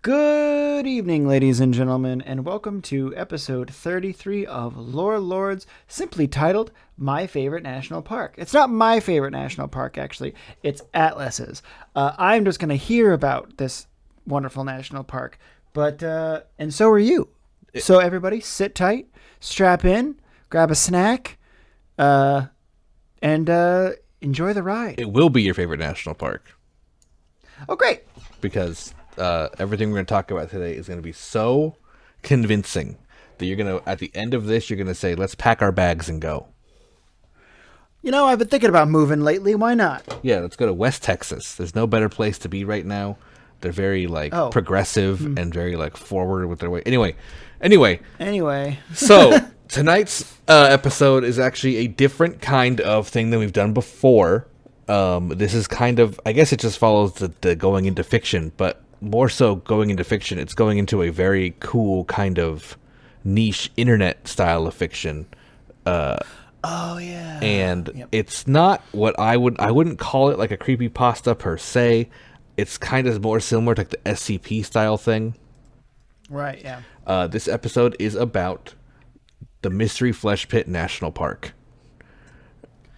Good evening, ladies and gentlemen, and welcome to episode 33 of Lore Lords, simply titled My Favorite National Park. It's not my favorite national park, actually. It's Atlas's. I'm just going to hear about this wonderful national park, and so are you. So everybody, sit tight, strap in, grab a snack, and enjoy the ride. It will be your favorite national park. Oh, great. Because everything we're going to talk about today is going to be so convincing that you're going to, at the end of this, you're going to say, let's pack our bags and go. You know, I've been thinking about moving lately. Why not? Yeah, let's go to West Texas. There's no better place to be right now. They're very, progressive and very, forward with their way. Anyway. So, tonight's episode is actually a different kind of thing than we've done before. This is kind of, I guess it just follows the going into fiction, but more so going into fiction, it's going into a very cool kind of niche internet style of fiction. And it's not what I wouldn't call it like a creepypasta per se. It's kind of more similar to like the SCP style thing. Right, yeah. This episode is about the Mystery Flesh Pit National Park.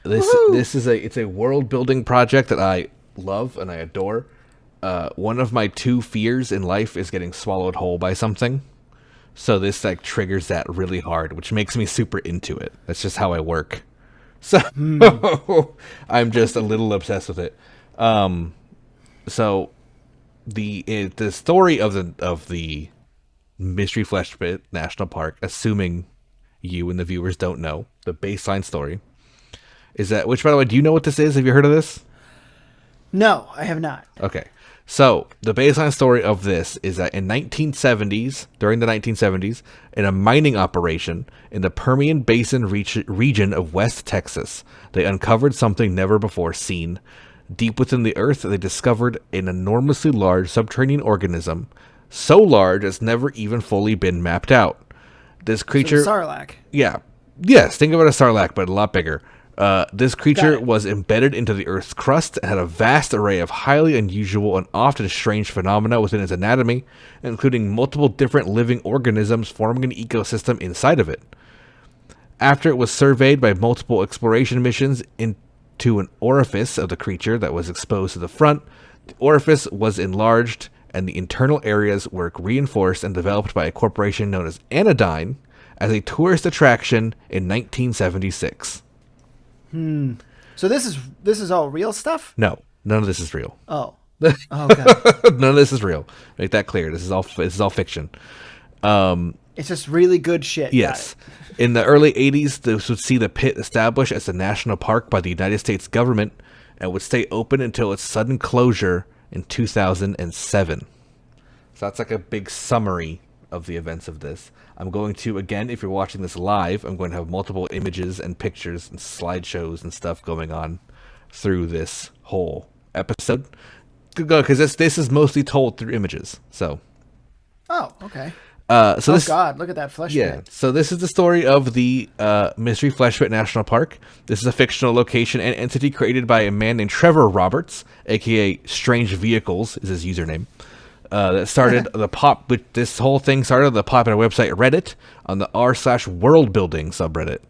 This is a world building project that I love and I adore. One of my two fears in life is getting swallowed whole by something. So this triggers that really hard, which makes me super into it. That's just how I work. So I'm just a little obsessed with it. So the story of the Mystery Flesh Pit National Park, assuming you and the viewers don't know the baseline story, is that, which, by the way, do you know what this is? Have you heard of this? No, I have not. Okay. So, the baseline story of this is that during the 1970s, in a mining operation in the Permian Basin region of West Texas, they uncovered something never before seen. Deep within the earth, they discovered an enormously large subterranean organism, so large it's never even fully been mapped out. This creature... So Sarlacc. Yeah. Yes, think of it as Sarlacc, but a lot bigger. This creature was embedded into the Earth's crust and had a vast array of highly unusual and often strange phenomena within its anatomy, including multiple different living organisms forming an ecosystem inside of it. After it was surveyed by multiple exploration missions into an orifice of the creature that was exposed to the front, the orifice was enlarged and the internal areas were reinforced and developed by a corporation known as Anodyne as a tourist attraction in 1976. So this is all real stuff? No, none of this is real. Oh. Oh, God. None of this is real. Make that clear. This is all fiction. It's just really good shit. Yes. In the early 80s, this would see the pit established as a national park by the United States government and would stay open until its sudden closure in 2007. So that's like a big summary of the events of this. I'm going to, again, if you're watching this live, I'm going to have multiple images and pictures and slideshows and stuff going on through this whole episode. Because this is mostly told through images. So. Oh, okay. God, look at that flesh pit. So this is the story of the Mystery Flesh Pit National Park. This is a fictional location and entity created by a man named Trevor Roberts, a.k.a. Strange Vehicles is his username. That started this whole thing started on the popular website Reddit on the r/world building subreddit.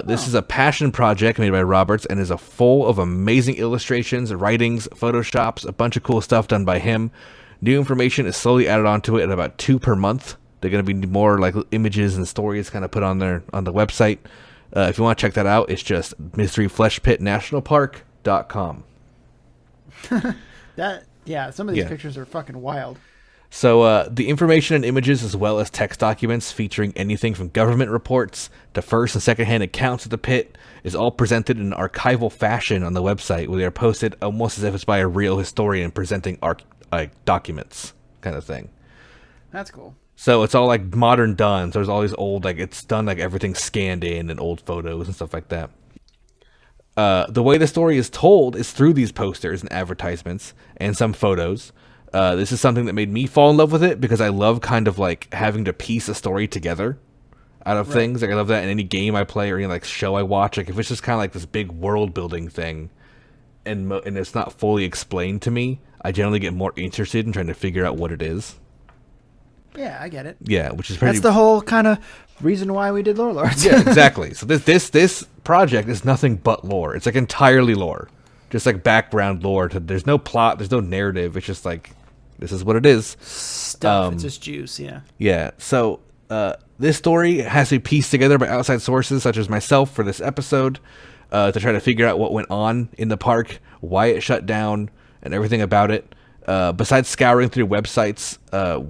This is a passion project made by Roberts and is full of amazing illustrations, writings, photoshops, a bunch of cool stuff done by him. New information is slowly added onto it at about 2 per month. They're going to be more like images and stories kind of put on there on the website. If you want to check that out, it's just mysteryfleshpitnationalpark.com. Yeah, some of these pictures are fucking wild. So the information and images, as well as text documents featuring anything from government reports to first and secondhand accounts of the pit, is all presented in archival fashion on the website, where they are posted almost as if it's by a real historian presenting documents, kind of thing. That's cool. So it's all like modern done. So there's all these old, it's done everything scanned in and old photos and stuff like that. The way the story is told is through these posters and advertisements and some photos. This is something that made me fall in love with it because I love kind of having to piece a story together out of things. I love that in any game I play or any show I watch. If it's just kind of this big world building thing and it's not fully explained to me, I generally get more interested in trying to figure out what it is. Yeah, I get it. Yeah, which is pretty. That's the whole kind of reason why we did Lore Lords. Yeah, exactly. So this project is nothing but lore. It's like entirely lore, just like background lore. There's no plot. There's no narrative. It's just like this is what it is. Stuff. It's just juice. Yeah. Yeah. So this story has to be pieced together by outside sources such as myself for this episode to try to figure out what went on in the park, why it shut down, and everything about it. Besides scouring through websites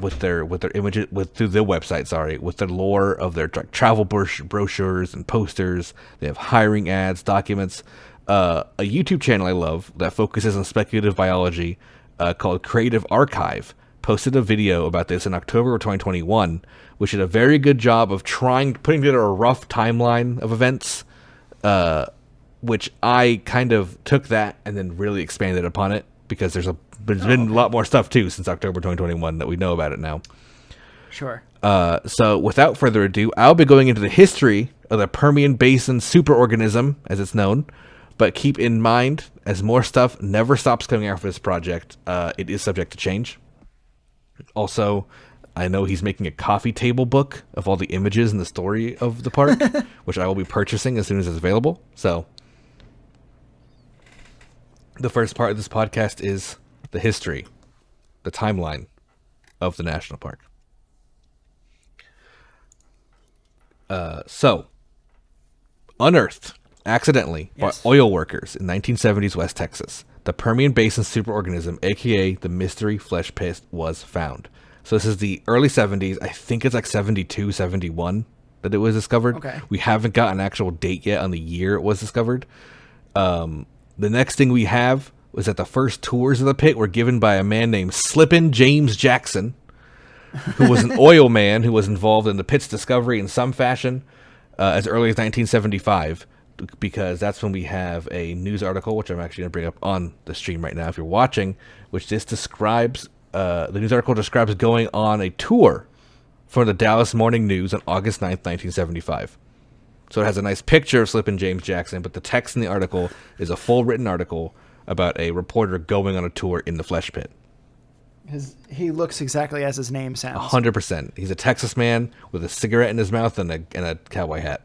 with their images through the website, with the lore of their travel brochures and posters, they have hiring ads, documents. A YouTube channel I love that focuses on speculative biology called Creative Archive posted a video about this in October of 2021, which did a very good job of putting together a rough timeline of events, which I kind of took that and then really expanded upon it because there's been a lot more stuff too since October 2021 that we know about it now. Sure. So without further ado, I'll be going into the history of the Permian Basin superorganism, as it's known. But keep in mind, as more stuff never stops coming out for this project, it is subject to change. Also, I know he's making a coffee table book of all the images and the story of the park, which I will be purchasing as soon as it's available. So the first part of this podcast is the history, the timeline of the national park. So, unearthed accidentally by oil workers in 1970s West Texas, the Permian Basin superorganism, aka the mystery flesh pit, was found. So this is the early 70s. I think it's like 72, 71 that it was discovered. Okay. We haven't got an actual date yet on the year it was discovered. The next thing we have was that the first tours of the pit were given by a man named Slippin' James Jackson, who was an oil man who was involved in the pit's discovery in some fashion as early as 1975, because that's when we have a news article, which I'm actually going to bring up on the stream right now if you're watching, which this describes, the news article describes going on a tour for the Dallas Morning News on August 9th, 1975. So it has a nice picture of Slippin' James Jackson, but the text in the article is a full written article about a reporter going on a tour in the flesh pit. He looks exactly as his name sounds. 100%. He's a Texas man with a cigarette in his mouth and a cowboy hat.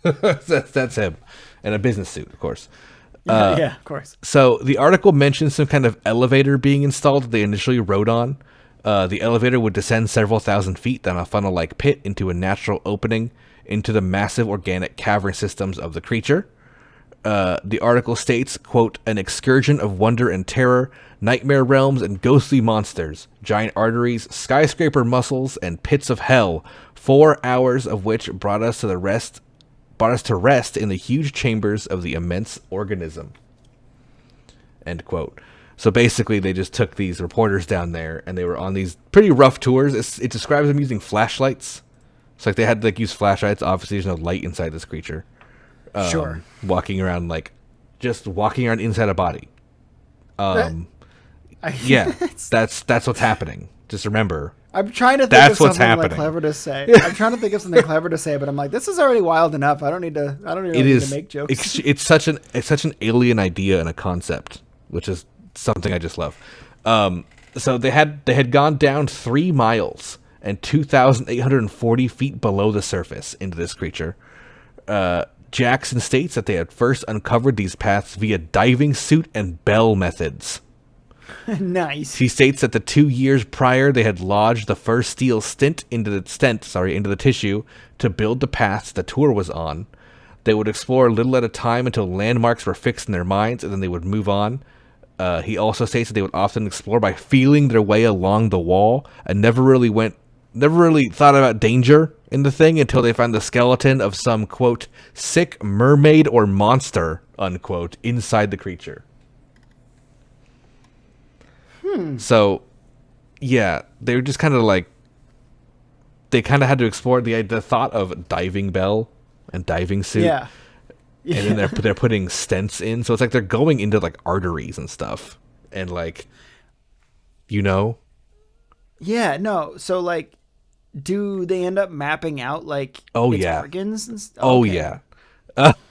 that's him. And a business suit, of course. Yeah, of course. So the article mentions some kind of elevator being installed that they initially rode on. The elevator would descend several thousand feet down a funnel-like pit into a natural opening into the massive organic cavern systems of the creature. The article states, quote, an excursion of wonder and terror, nightmare realms and ghostly monsters, giant arteries, skyscraper muscles, and pits of hell, 4 hours of which brought us to rest in the huge chambers of the immense organism. End quote. So basically, they just took these reporters down there, and they were on these pretty rough tours. It describes them using flashlights. It's like they had to use flashlights. Obviously, there's no light inside this creature. Sure. Walking around inside a body. Yeah, that's what's happening. Just remember. I'm trying to think of something clever to say. I'm trying to think of something clever to say, but I'm like, this is already wild enough. I don't need to make jokes. It's such an alien idea and a concept, which is something I just love. So they had gone down 3 miles and 2,840 feet below the surface into this creature. Jackson states that they had first uncovered these paths via diving suit and bell methods. Nice. He states that the 2 years prior, they had lodged the first steel stent into the tissue to build the paths the tour was on. They would explore a little at a time until landmarks were fixed in their minds, and then they would move on. He also states that they would often explore by feeling their way along the wall, and never really thought about danger in the thing until they found the skeleton of some, quote, sick mermaid or monster, unquote, inside the creature. So, yeah, they were just kind of like, they kind of had to explore the thought of diving bell and diving suit. Yeah. And then they're putting stents in. So it's like they're going into like arteries and stuff. And like, Yeah, no. So like, do they end up mapping out like organs and stuff? Oh, yeah.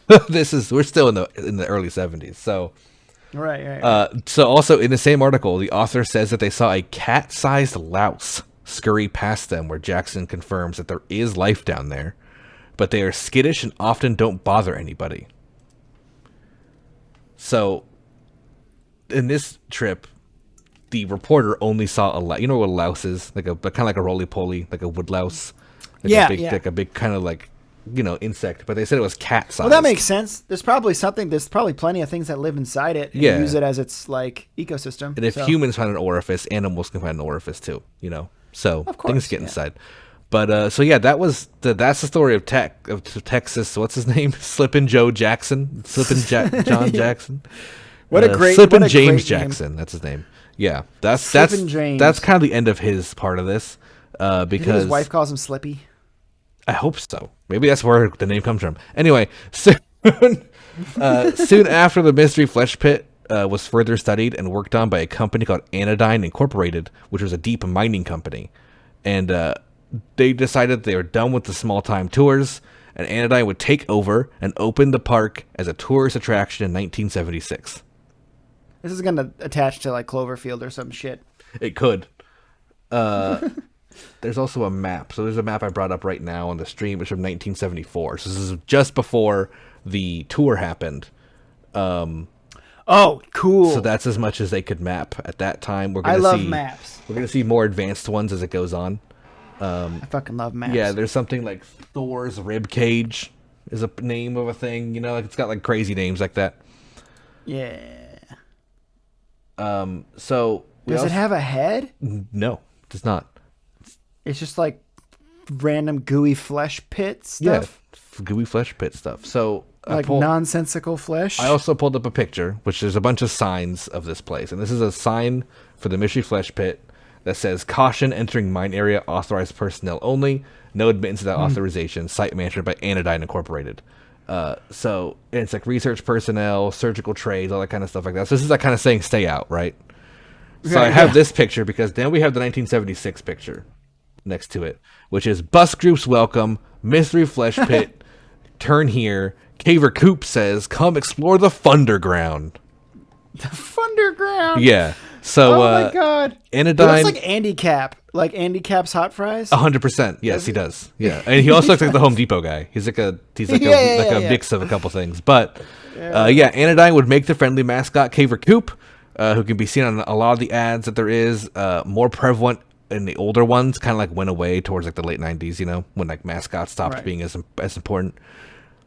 We're still in the early 70s. So Right. So also in the same article, the author says that they saw a cat-sized louse scurry past them, where Jackson confirms that there is life down there, but they are skittish and often don't bother anybody. So in this trip, the reporter only saw you know what a louse is? Like kind of like a roly-poly, like a woodlouse. Like a big kind of like, insect, but they said it was cat-sized. Well, that makes sense. There's probably plenty of things that live inside it and use it as its like ecosystem. And if humans find an orifice, animals can find an orifice too, So of course, things get inside. But so yeah, that's the story of Texas. What's his name? Slippin' Joe Jackson. John Jackson. Slippin' James Jackson. That's his name. Yeah, that's kind of the end of his part of this. Because his wife calls him Slippy. I hope so. Maybe that's where the name comes from. Anyway, soon after, the mystery flesh pit was further studied and worked on by a company called Anodyne Incorporated, which was a deep mining company. And they decided they were done with the small-time tours, and Anodyne would take over and open the park as a tourist attraction in 1976. This is going to attach to like Cloverfield or some shit. It could. There's also a map. So there's a map I brought up right now on the stream. It's from 1974. So this is just before the tour happened. Oh, cool. So that's as much as they could map at that time. I love maps. We're going to see more advanced ones as it goes on. I fucking love maps. Yeah, there's something like Thor's rib cage is a name of a thing. Like it's got like crazy names like that. Yeah. So does it have a head? No, it does not. It's just like random gooey flesh pit stuff. Yeah, gooey flesh pit stuff. So like nonsensical flesh. I also pulled up a picture, which there's a bunch of signs of this place, and this is a sign for the mystery flesh pit that says "Caution: Entering mine area. Authorized personnel only. No admittance without authorization. Site managed by Anodyne Incorporated." So it's like research personnel, surgical trades, all that kind of stuff like that. So this is like kind of saying stay out, right? So I have this picture because then we have the 1976 picture next to it, which is bus groups welcome, mystery flesh pit, turn here. Caver Coop says, come explore the Funderground. The Funderground? Yeah. So, oh my god. Anodyne. He looks like Andy Cap. Like Andy Cap's hot fries? 100%. Yes, he does. Yeah. And he also looks like the Home Depot guy. He's like a mix of a couple things. But, Anodyne would make the friendly mascot Caver Coop, who can be seen on a lot of the ads that there is, more prevalent in the older ones, kind of like went away towards like the late 90s, when like mascots stopped being as important.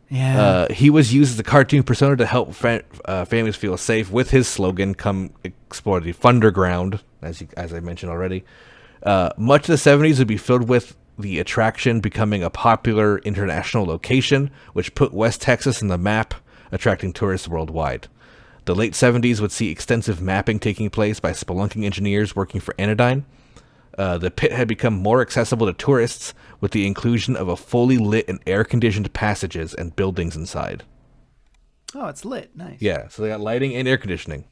Yeah. He was used as a cartoon persona to help families feel safe with his slogan, come explore the Funderground, as I mentioned already. Much of the 70s would be filled with the attraction becoming a popular international location, which put West Texas on the map, attracting tourists worldwide. The late 70s would see extensive mapping taking place by spelunking engineers working for Anodyne. The pit had become more accessible to tourists with the inclusion of a fully lit and air-conditioned passages and buildings inside. Oh, it's lit. Nice. Yeah, so they got lighting and air conditioning.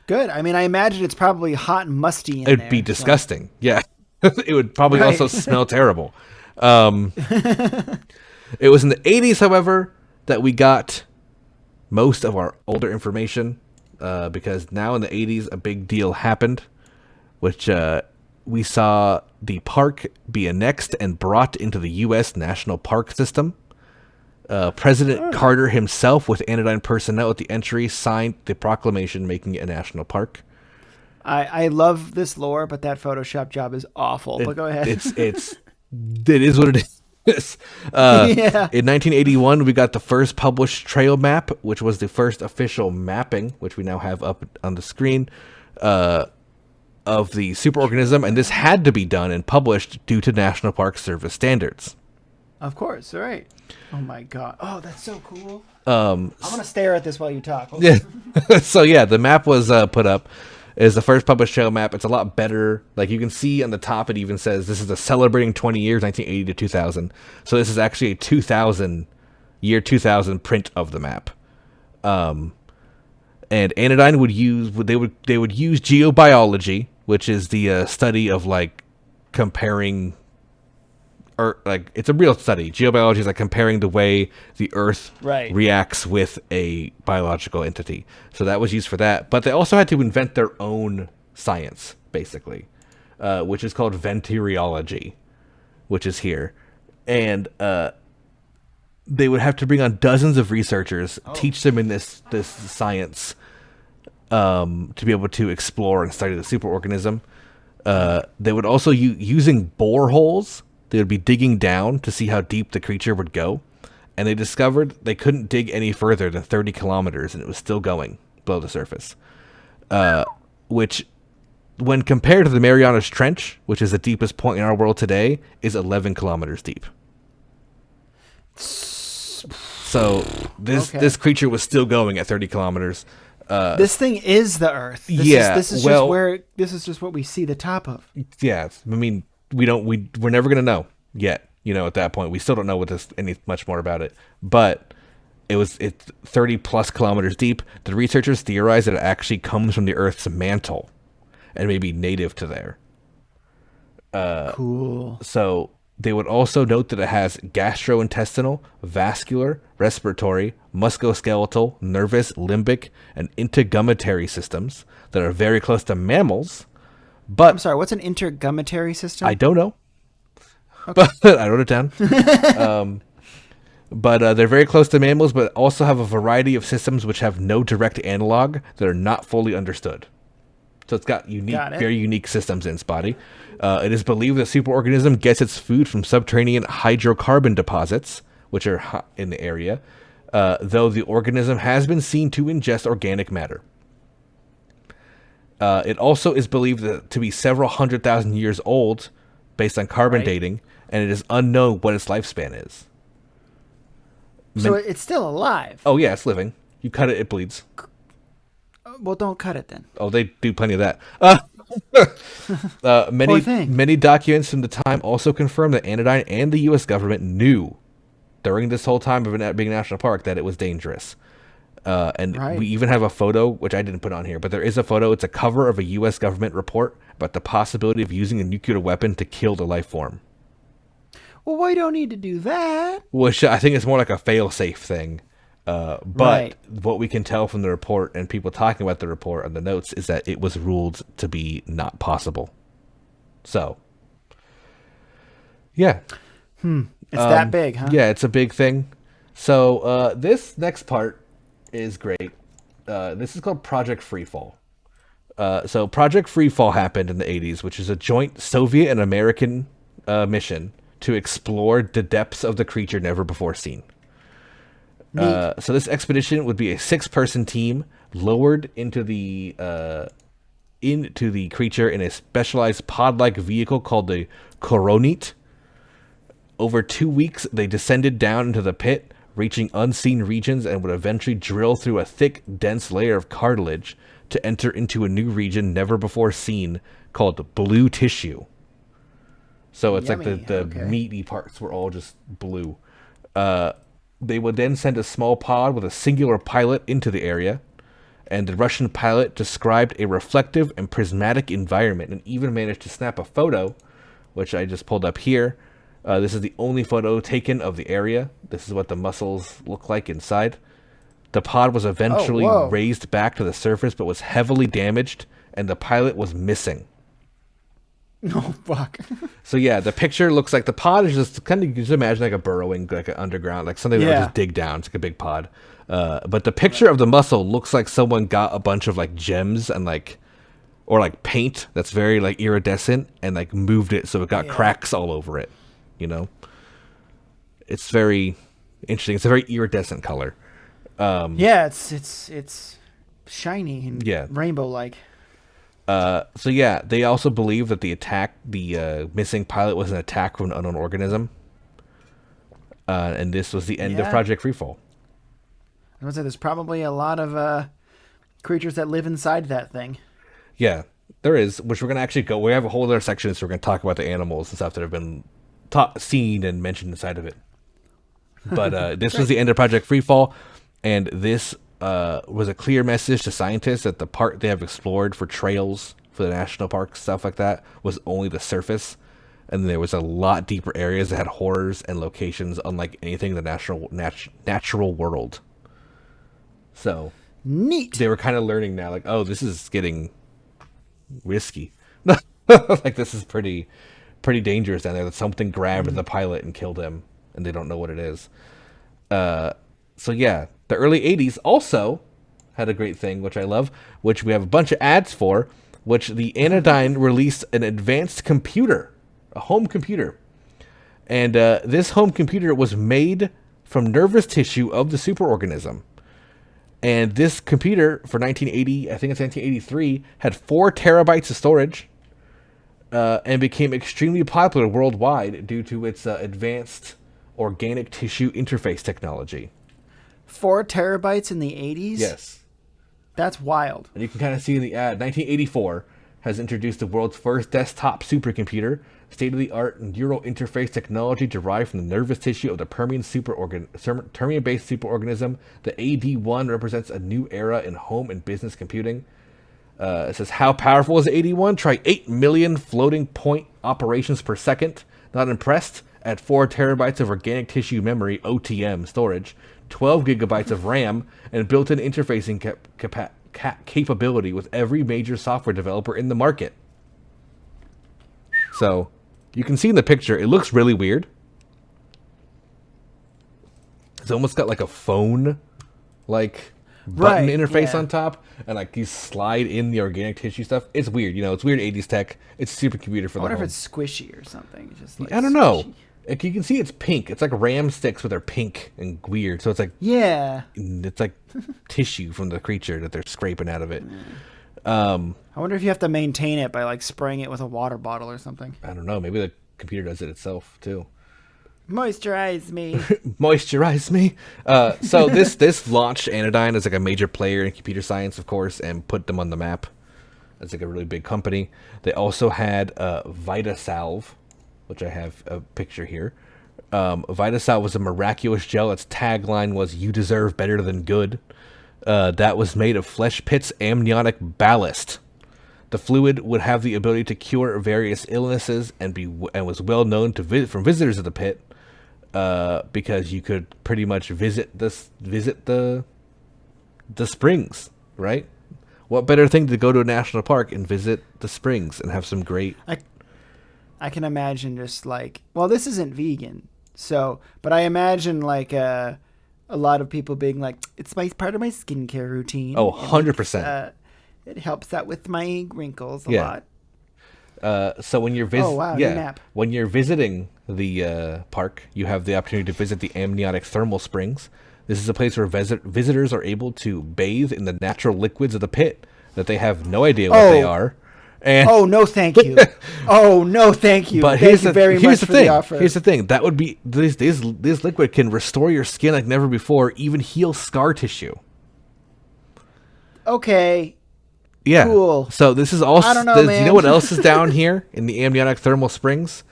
Good. I mean, I imagine it's probably hot and musty in there. It'd be disgusting. So. Yeah. It would probably also smell terrible. It was in the 80s, however, that we got most of our older information, because now in the 80s, a big deal happened, which we saw the park be annexed and brought into the U.S. National Park System. President Carter himself, with Anodyne personnel at the entry, signed the proclamation making it a national park. I love this lore, but that Photoshop job is awful. But go ahead. It is what it is. In 1981, we got the first published trail map, which was the first official mapping, which we now have up on the screen, of the superorganism, and this had to be done and published due to National Park Service standards. Of course, right. Oh my god. Oh, that's so cool. I'm gonna stare at this while you talk. Yeah. So yeah, the map was put up. Is the first published trail map. It's a lot better. Like you can see on the top, it even says this is a celebrating 20 years, 1980 to 2000. So this is actually a year 2000 print of the map. And Anodyne would use geobiology, which is the study of like comparing or like it's a real study. Geobiology is like comparing the way the Earth Right. reacts with a biological entity. So that was used for that. But they also had to invent their own science, basically, which is called venteriology, which is here. And they would have to bring on dozens of researchers, teach them in this science, to be able to explore and study the superorganism. They would also using boreholes. They would be digging down to see how deep the creature would go, and they discovered they couldn't dig any further than 30 kilometers, and it was still going below the surface. Which, when compared to the Marianas Trench, which is the deepest point in our world today, is 11 kilometers deep. So this creature was still going at 30 kilometers. This thing is the Earth. This is just what we see the top of. Yeah, I mean, we're never gonna know yet. At that point, we still don't know much more about it. But it's 30 plus kilometers deep. The researchers theorize that it actually comes from the Earth's mantle, and may be native to there. Cool. So they would also note that it has gastrointestinal, vascular, respiratory, musculoskeletal, nervous, limbic, and integumentary systems that are very close to mammals. But I'm sorry, what's an integumentary system? I don't know. Okay. But I wrote it down. But they're very close to mammals, but also have a variety of systems which have no direct analog that are not fully understood. So it's got very unique systems in its body. It is believed that superorganism gets its food from subterranean hydrocarbon deposits, which are in the area, though the organism has been seen to ingest organic matter. It also is believed to be several 100,000 years old, based on carbon dating, and it is unknown what its lifespan is. So it's still alive? Oh, yeah, it's living. You cut it, it bleeds. Well, don't cut it then. Oh, they do plenty of that. Many documents from the time also confirm that Anodyne and the U.S. government knew during this whole time of it being a national park that it was dangerous. We even have a photo, which I didn't put on here, but there is a photo. It's a cover of a U.S. government report about the possibility of using a nuclear weapon to kill the life form. Well, we don't need to do that. Which I think is more like a fail-safe thing. But what we can tell from the report and people talking about the report and the notes is that it was ruled to be not possible. So, yeah. It's that big, huh? Yeah, it's a big thing. So this next part is great. This is called Project Freefall. So Project Freefall happened in the 80s, which is a joint Soviet and American mission to explore the depths of the creature never before seen. So this expedition would be a 6-person team lowered into the creature in a specialized pod-like vehicle called the Koronit. Over 2 weeks, they descended down into the pit, reaching unseen regions, and would eventually drill through a thick, dense layer of cartilage to enter into a new region never before seen called blue tissue. So it's Yummy. like the meaty parts were all just blue. They would then send a small pod with a singular pilot into the area, and the Russian pilot described a reflective and prismatic environment and even managed to snap a photo, which I just pulled up here. This is the only photo taken of the area. This is what the mussels look like inside. The pod was eventually raised back to the surface, but was heavily damaged, and the pilot was missing. Oh, fuck. So yeah, the picture looks like the pod is just kind of, just imagine like a burrowing, like an underground, like something that would just dig down. It's like a big pod. But the picture of the mussel looks like someone got a bunch of like gems and or paint that's very like iridescent and like moved it so it got cracks all over it. It's very interesting. It's a very iridescent color. It's shiny and rainbow-like. So yeah, they also believe that the missing pilot was an attack from an unknown organism. And this was the end of Project Freefall. I would say there's probably a lot of creatures that live inside that thing. Yeah, there is, which we're going to actually we have a whole other section, so we're going to talk about the animals and stuff that have been seen and mentioned inside of it. But this was the end of Project Freefall, and this was a clear message to scientists that the part they have explored for trails, for the national parks, stuff like that, was only the surface. and there was a lot deeper areas that had horrors and locations unlike anything in the natural world. So Neat. they were kind of learning now, like, oh, this is getting risky. Like, this is pretty dangerous down there. That something grabbed the pilot and killed him, and they don't know what it is. So yeah, the early 80s also had a great thing, which I love, which we have a bunch of ads for, which the Anodyne released an advanced computer, a home computer. And this home computer was made from nervous tissue of the superorganism. And this computer for 1980, I think it's 1983, had 4 terabytes of storage and became extremely popular worldwide due to its advanced organic tissue interface technology. 4 terabytes in the 80s? Yes. That's wild. And you can kind of see in the ad, 1984 has introduced the world's first desktop supercomputer, state-of-the-art neural interface technology derived from the nervous tissue of the Permian-based superorganism. The AD-1 represents a new era in home and business computing. It says, how powerful is the AD-1? Try 8 million floating point operations per second. Not impressed? At 4 terabytes of organic tissue memory, OTM, storage, 12 gigabytes of RAM, and built-in interfacing capability with every major software developer in the market. So, you can see in the picture, it looks really weird. It's almost got like a phone, like, button interface on top, and like you slide in the organic tissue stuff. It's weird, it's weird 80s tech. It's a supercomputer for the home. I wonder if it's squishy or something. It's just like I don't know. Like, you can see it's pink. It's like RAM sticks, but they're pink and weird. So it's like it's like tissue from the creature that they're scraping out of it. I wonder if you have to maintain it by like spraying it with a water bottle or something. I don't know. Maybe the computer does it itself too. Moisturize me. Moisturize me. So this launched Anodyne as like a major player in computer science, of course, and put them on the map. It's like a really big company. They also had VitaSalve, which I have a picture here. VitaSalve was a miraculous gel. Its tagline was, "You deserve better than good." That was made of Flesh Pit's amniotic ballast. The fluid would have the ability to cure various illnesses and was well known from visitors of the pit, because you could pretty much visit the springs, right? What better thing to go to a national park and visit the springs and have some great... I can imagine just like... Well, this isn't vegan, but I imagine like a lot of people being like, it's part of my skincare routine. Oh, 100%. It helps out with my wrinkles a lot. So when you're nap. when you're visiting the park, you have the opportunity to visit the amniotic thermal springs. This is a place where visitors are able to bathe in the natural liquids of the pit that they have no idea what they are. And no, thank you. No, thank you. But here's the offer. Here's the thing. That would be this liquid can restore your skin like never before, even heal scar tissue. Okay. Yeah. Cool. So this is also... I don't know, man. You know what else is down here in the amniotic thermal springs?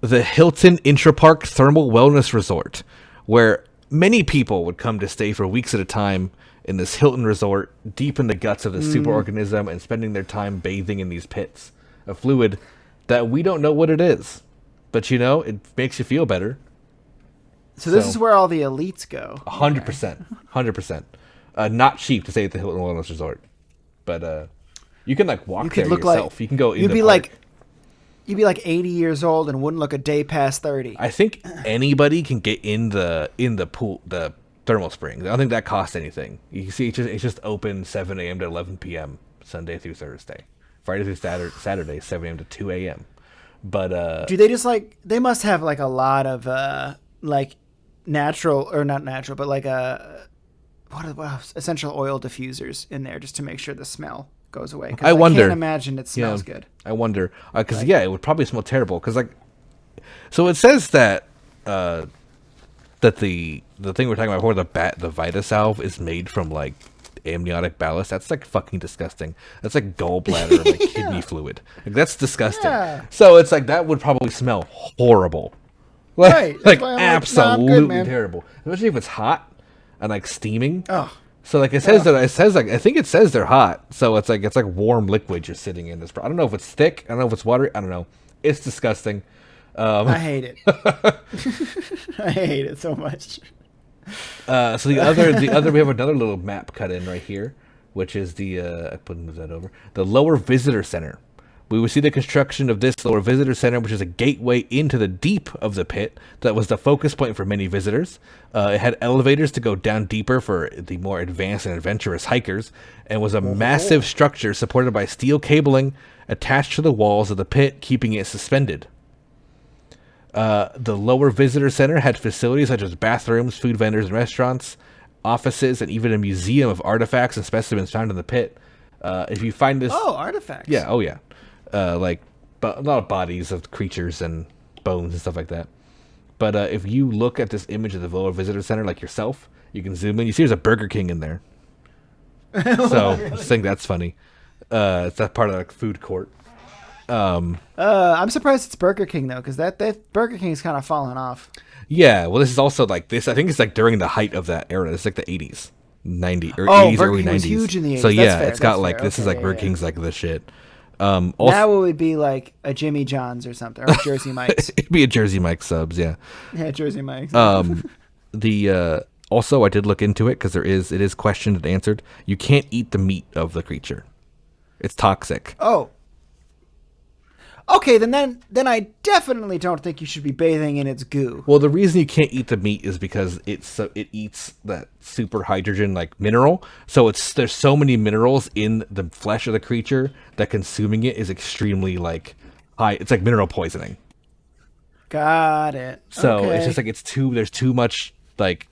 The Hilton Intrapark Thermal Wellness Resort, where many people would come to stay for weeks at a time in this Hilton resort, deep in the guts of the superorganism, and spending their time bathing in these pits of fluid that we don't know what it is. But it makes you feel better. So this is where all the elites go. 100%. 100%. Not cheap to stay at the Hilton Wellness Resort. But you can like walk there yourself. You can go in the park. You'd be like 80 years old and wouldn't look a day past 30. I think anybody can get in the pool, the thermal springs. I don't think that costs anything. You can see it's just open 7 a.m. to 11 p.m. Sunday through Thursday. Friday through Saturday 7 a.m. to 2 a.m. But do they just they must have like a lot of like natural, or not natural, but like essential oil diffusers in there just to make sure the smell goes away. I wonder. I can't imagine it smells good. I wonder because it would probably smell terrible. Because so it says that that the thing we're talking about before, the VitaSalve, is made from like amniotic ballast. That's like fucking disgusting. That's like gallbladder, like kidney fluid. Like that's disgusting. Yeah. So it's like that would probably smell horrible. Like absolutely terrible. Especially if it's hot and like steaming. Oh. So like it says I think it says they're hot. So it's like warm liquid you're sitting in this. I don't know if it's thick. I don't know if it's watery. I don't know. It's disgusting. I hate it. I hate it so much. So the other we have another little map cut in right here, which is the I put move that over, the lower visitor center. We would see the construction of this lower visitor center, which is a gateway into the deep of the pit that was the focus point for many visitors. It had elevators to go down deeper for the more advanced and adventurous hikers, and was a massive structure supported by steel cabling attached to the walls of the pit, keeping it suspended. The lower visitor center had facilities such as bathrooms, food vendors and restaurants, offices, and even a museum of artifacts and specimens found in the pit. If you find this... Oh, artifacts. Yeah, oh yeah. Like a lot of bodies of creatures and bones and stuff like that. But if you look at this image of the lower visitor center like yourself, you can zoom in. You see there's a Burger King in there. So I just think that's funny. It's that part of the food court. I'm surprised it's Burger King though, because that Burger King's kind of fallen off. Yeah, well, this is also like this. I think it's like during the height of that era. It's like the 80s, 90s, or 80s, Burger early King 90s. was huge in the 80s. So yeah, That's fair, it's got that's like fair. this is Okay, like Burger yeah. King's like the shit. Now it would be like a Jimmy John's or something, or Jersey Mike's. It'd be a Jersey Mike subs, yeah. Yeah, Jersey Mike's. Also, I did look into it because it is questioned and answered. You can't eat the meat of the creature; it's toxic. Oh. Okay, then I definitely don't think you should be bathing in its goo. Well, the reason you can't eat the meat is because it eats that super hydrogen like mineral. So there's so many minerals in the flesh of the creature that consuming it is extremely like high. It's like mineral poisoning. Got it. So Okay. it's just like there's too much like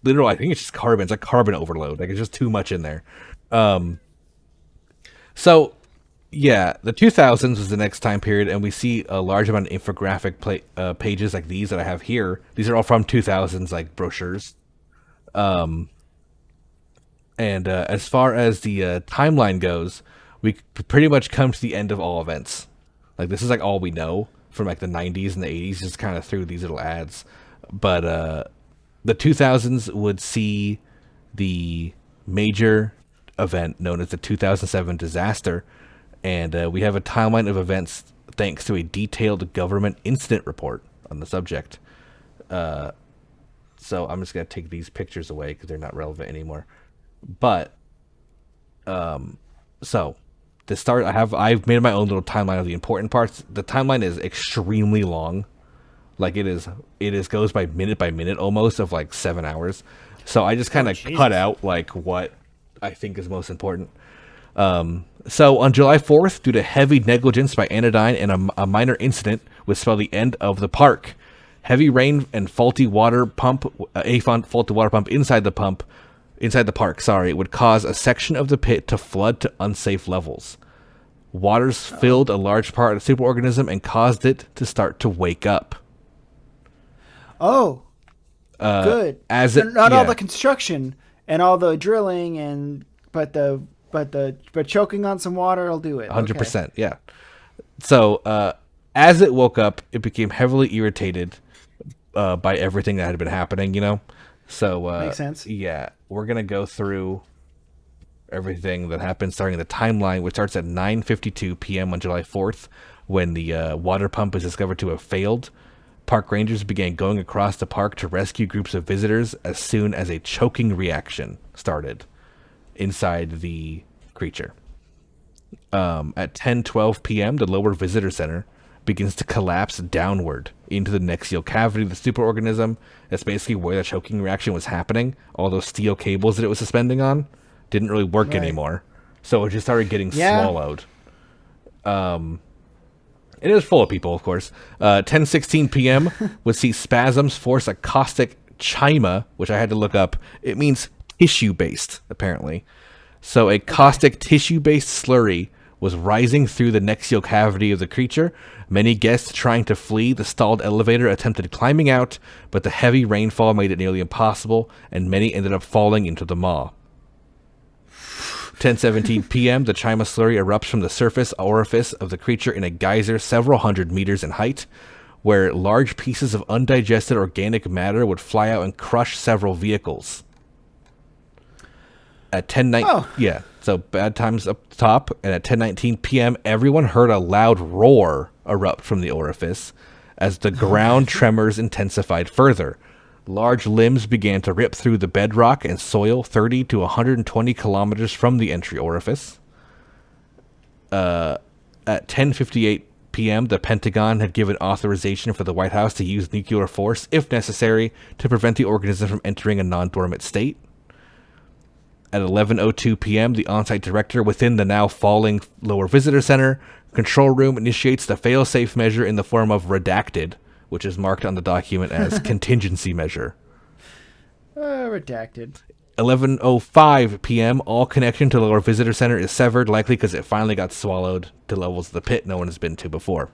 literal. I think it's just carbon. It's like carbon overload. Like it's just too much in there. So. Yeah, the 2000s was the next time period, and we see a large amount of infographic pages like these that I have here. These are all from 2000s, like brochures. And as far as the timeline goes, we pretty much come to the end of all events. Like this is like all we know from like the 90s and the 80s, just kind of through these little ads. But the 2000s would see the major event known as the 2007 disaster. And we have a timeline of events thanks to a detailed government incident report on the subject. So I'm just going to take these pictures away because they're not relevant anymore. But, so to start, I've made my own little timeline of the important parts. The timeline is extremely long. Like it is goes by minute almost of like 7 hours. So I just kind of cut out like what I think is most important. So on July 4th, due to heavy negligence by Anodyne and a minor incident would spell the end of the park. Heavy rain and faulty water pump inside the park, would cause a section of the pit to flood to unsafe levels. Waters filled a large part of the superorganism and caused it to start to wake up. Oh, good. All the construction and all the drilling but choking on some water will do it. 100%, yeah. So, as it woke up, it became heavily irritated by everything that had been happening, you know? So, Makes sense. Yeah, we're going to go through everything that happened starting the timeline, which starts at 9:52 p.m. on July 4th, when the water pump is discovered to have failed. Park rangers began going across the park to rescue groups of visitors as soon as a choking reaction started inside the creature. At 10:12 p.m., the lower visitor center begins to collapse downward into the nexial cavity of the superorganism. That's basically where the choking reaction was happening. All those steel cables that it was suspending on didn't really work anymore, so it just started getting swallowed. It is full of people, of course. 10:16 p.m. would see spasms force a caustic chyma, which I had to look up. It means tissue-based, apparently. So a caustic tissue-based slurry was rising through the nexial cavity of the creature. Many guests trying to flee the stalled elevator attempted climbing out, but the heavy rainfall made it nearly impossible, and many ended up falling into the maw. 10:17 p.m., the chyma slurry erupts from the surface orifice of the creature in a geyser several hundred meters in height, where large pieces of undigested organic matter would fly out and crush several vehicles. At 10:19, so bad times up top, and at 10:19 p.m., everyone heard a loud roar erupt from the orifice as the ground tremors intensified further. Large limbs began to rip through the bedrock and soil 30 to 120 kilometers from the entry orifice. At 10:58 p.m., the Pentagon had given authorization for the White House to use nuclear force, if necessary, to prevent the organism from entering a non-dormant state. At 11:02 p.m., the on-site director within the now falling lower visitor center control room initiates the fail-safe measure in the form of redacted, which is marked on the document as contingency measure. Redacted. 11:05 p.m., all connection to the lower visitor center is severed, likely because it finally got swallowed to levels of the pit no one has been to before.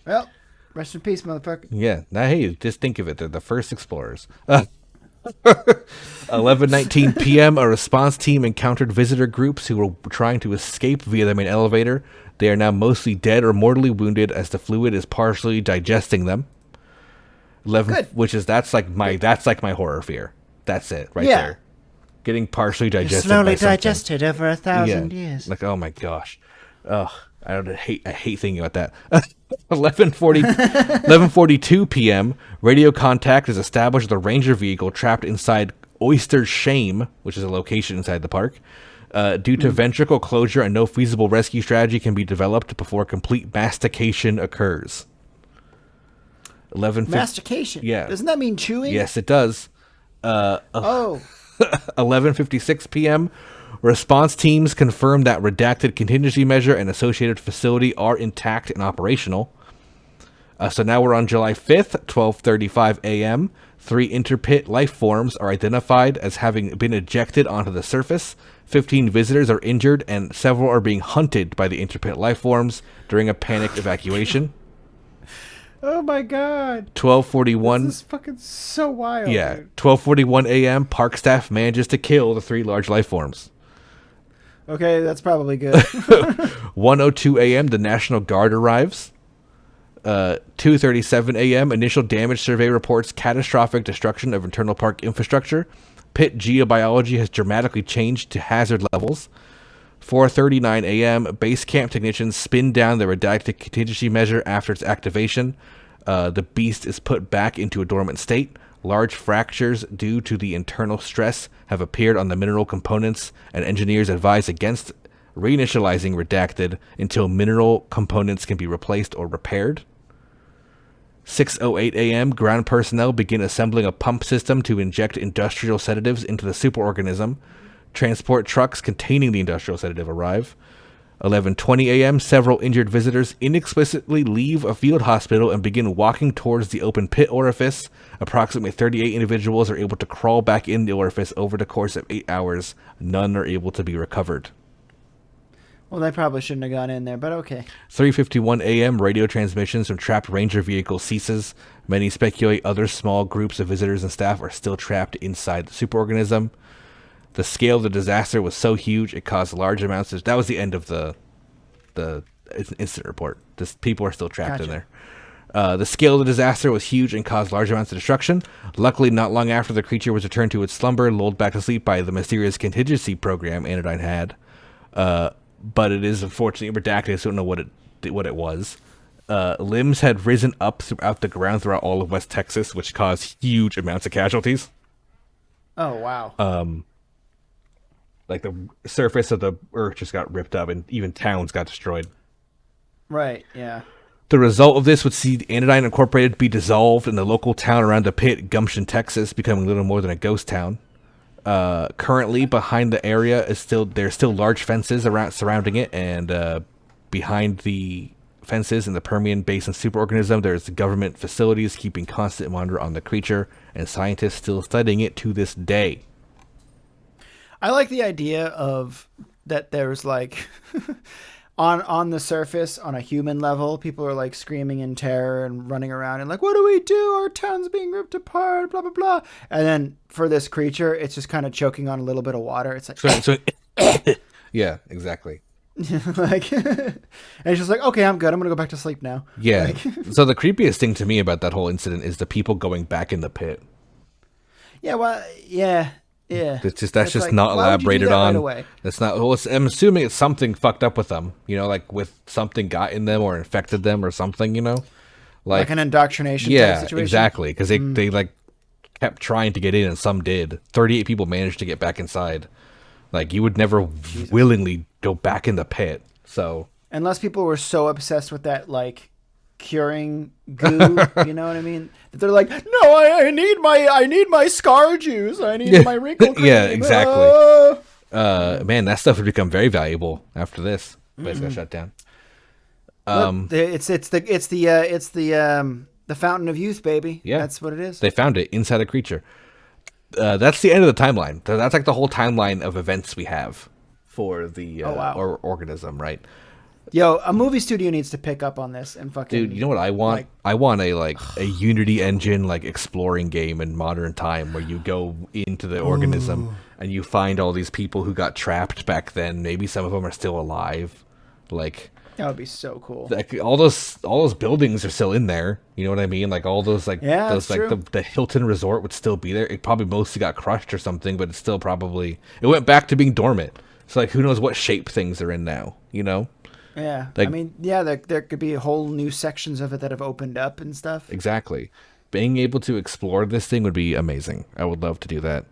Well, rest in peace, motherfucker. Yeah, now hey, just think of it. They're the first explorers. 11:19 p.m., a response team encountered visitor groups who were trying to escape via the main elevator. They are now mostly dead or mortally wounded as the fluid is partially digesting them. Good. That's like my horror fear. That's it right there. Getting partially digested. Slowly by something. Digested over 1,000 years. Like, oh my gosh. Ugh. I hate thinking about that. 11:42 p.m. Radio contact is established with a ranger vehicle trapped inside Oyster Shame, which is a location inside the park. Due to ventricle closure and no feasible rescue strategy can be developed before complete mastication occurs. Mastication? Yeah. Doesn't that mean chewing? Yes, it does. 11:56 p.m. Response teams confirm that redacted contingency measure and associated facility are intact and operational. So now we're on July 5th, 12:35 a.m. 3 interpit life forms are identified as having been ejected onto the surface. 15 visitors are injured, and several are being hunted by the interpit life forms during a panicked evacuation. Oh my god. 12:41. This is fucking so wild. Yeah. Dude. 12:41 a.m. Park staff manages to kill the 3 large life forms. Okay, that's probably good. 1:02 a.m. The National Guard arrives. 2:37 a.m. Initial damage survey reports catastrophic destruction of internal park infrastructure. Pit geobiology has dramatically changed to hazard levels. 4:39 a.m. Base camp technicians spin down the redacted contingency measure after its activation. The beast is put back into a dormant state. Large fractures due to the internal stress have appeared on the mineral components, and engineers advise against reinitializing redacted until mineral components can be replaced or repaired. 6:08 a.m. Ground personnel begin assembling a pump system to inject industrial sedatives into the superorganism. Transport trucks containing the industrial sedative arrive. 11:20 a.m. Several injured visitors inexplicably leave a field hospital and begin walking towards the open pit orifice. Approximately 38 individuals are able to crawl back in the orifice over the course of 8 hours. None are able to be recovered. Well, they probably shouldn't have gone in there, but okay. 3:51 a.m. Radio transmissions from trapped ranger vehicles ceases. Many speculate other small groups of visitors and staff are still trapped inside the superorganism. The scale of the disaster was so huge it caused large amounts of... That was the end of the incident report. People are still trapped in there. The scale of the disaster was huge and caused large amounts of destruction. Luckily, not long after the creature was returned to its slumber, lulled back to sleep by the mysterious contingency program Anodyne had. But it is unfortunately redacted, so I don't know what it was. Limbs had risen up throughout the ground throughout all of West Texas, which caused huge amounts of casualties. Oh, wow. Like the surface of the earth just got ripped up, and even towns got destroyed. Right, yeah. The result of this would see Anodyne Incorporated be dissolved, and the local town around the pit, Gumption, Texas, becoming little more than a ghost town. Currently, behind the area there's still large fences surrounding it, and behind the fences in the Permian Basin superorganism, there's government facilities keeping constant monitor on the creature, and scientists still studying it to this day. I like the idea of that there's like on the surface, on a human level, people are like screaming in terror and running around and like, what do we do? Our town's being ripped apart, blah, blah, blah. And then for this creature, it's just kind of choking on a little bit of water. It's like, yeah, exactly. Like, and it's just like, okay, I'm good. I'm going to go back to sleep now. Yeah. Like, So the creepiest thing to me about that whole incident is the people going back in the pit. yeah, well, yeah. Yeah. That's It's just like, not why would you do elaborated that right on. away? That's not. Well, I'm assuming it's something fucked up with them. Like with something got in them or infected them or something. Like an Like indoctrination type yeah, situation? exactly. Because they like kept trying to get in and some did. 38 people managed to get back inside. Like you would never Jesus. willingly go back in the pit. So Unless people were so obsessed with that, like, curing goo, you know what I mean? That they're like, no, I need my scar juice. I need my wrinkle cream. yeah, exactly. Ah." Man, that stuff would become very valuable after this place got shut down. Look, it's the fountain of youth, baby. Yeah, That's what it is. they found it inside a creature. That's the end of the timeline. That's like the whole timeline of events we have for the wow. or organism, right? Yo, a movie studio needs to pick up on this and fucking. Dude, you know what I want? Like, I want a Unity engine like exploring game in modern time where you go into the organism and you find all these people who got trapped back then. Maybe some of them are still alive. Like that would be so cool. all those buildings are still in there. You know what I mean? Like all those Yeah, those that's true. the Hilton Resort would still be there. It probably mostly got crushed or something, but it's still probably it went back to being dormant. So like who knows what shape things are in now, Yeah, Like- I mean, yeah, there could be whole new sections of it that have opened up and stuff. Exactly. Being able to explore this thing would be amazing. I would love to do that.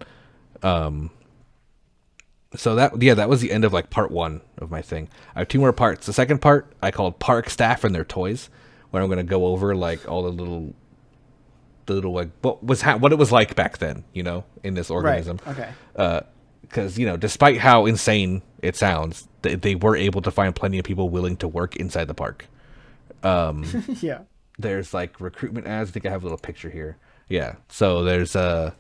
So that was the end of like part 1 of my thing. I have 2 more parts. The second part I called Park Staff and Their Toys, where I'm going to go over like all the little like what it was like back then, in this organism. Right. Okay. Because despite how insane it sounds, they were able to find plenty of people willing to work inside the park. Yeah. There's like recruitment ads. I think I have a little picture here. Yeah. So there's a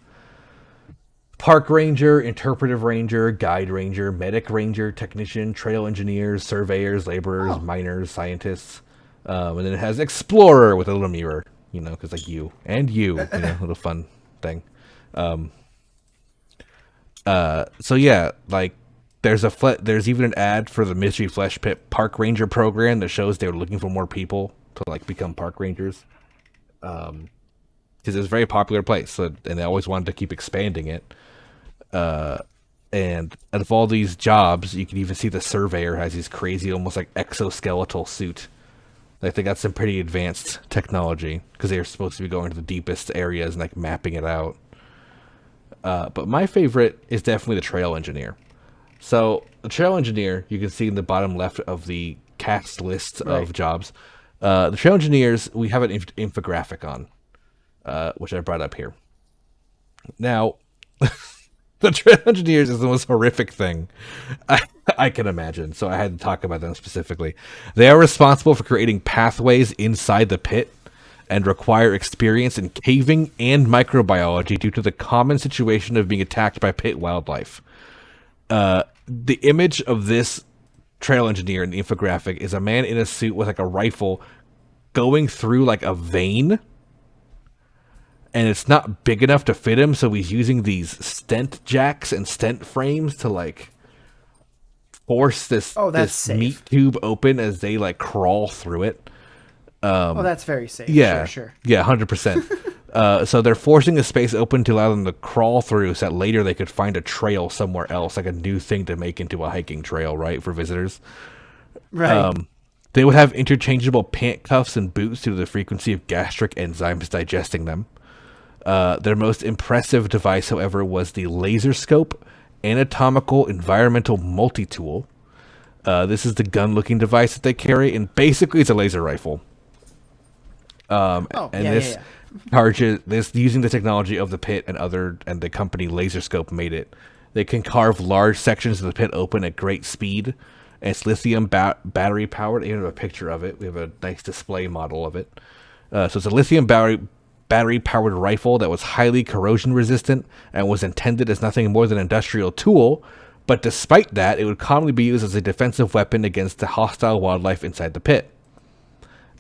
park ranger, interpretive ranger, guide ranger, medic ranger, technician, trail engineers, surveyors, laborers, miners, scientists. And then it has explorer with a little mirror, because like you, little fun thing. So yeah, like there's even an ad for the Mystery Flesh Pit Park Ranger program that shows they were looking for more people to like become park rangers. Because it's a very popular place, and they always wanted to keep expanding it. And out of all these jobs, you can even see the surveyor has these crazy, almost like exoskeletal suit. Like they got some pretty advanced technology because they're supposed to be going to the deepest areas and like mapping it out. But my favorite is definitely the trail engineer. So the trail engineer, you can see in the bottom left of the cast list of jobs. The trail engineers, we have an infographic on, which I brought up here. Now, the trail engineers is the most horrific thing I can imagine, so I had to talk about them specifically. They are responsible for creating pathways inside the pit and require experience in caving and microbiology due to the common situation of being attacked by pit wildlife. The image of this trail engineer in the infographic is a man in a suit with like a rifle going through like a vein, and it's not big enough to fit him, so he's using these stent jacks and stent frames to like force this safe. meat tube open as they like crawl through it. That's very safe. Yeah, Sure. yeah, 100%. So they're forcing the space open to allow them to crawl through, so that later they could find a trail somewhere else, like a new thing to make into a hiking trail, right, for visitors. Right. They would have interchangeable pant cuffs and boots due to the frequency of gastric enzymes digesting them. Their most impressive device, however, was the laser scope anatomical environmental multi-tool. This is the gun-looking device that they carry, and basically it's a laser rifle. Charges this using the technology of the pit and the company Laserscope made it. They can carve large sections of the pit open at great speed. And it's lithium battery powered. I even have a picture of it. We have a nice display model of it. So it's a lithium battery powered rifle that was highly corrosion resistant and was intended as nothing more than an industrial tool. But despite that, it would commonly be used as a defensive weapon against the hostile wildlife inside the pit.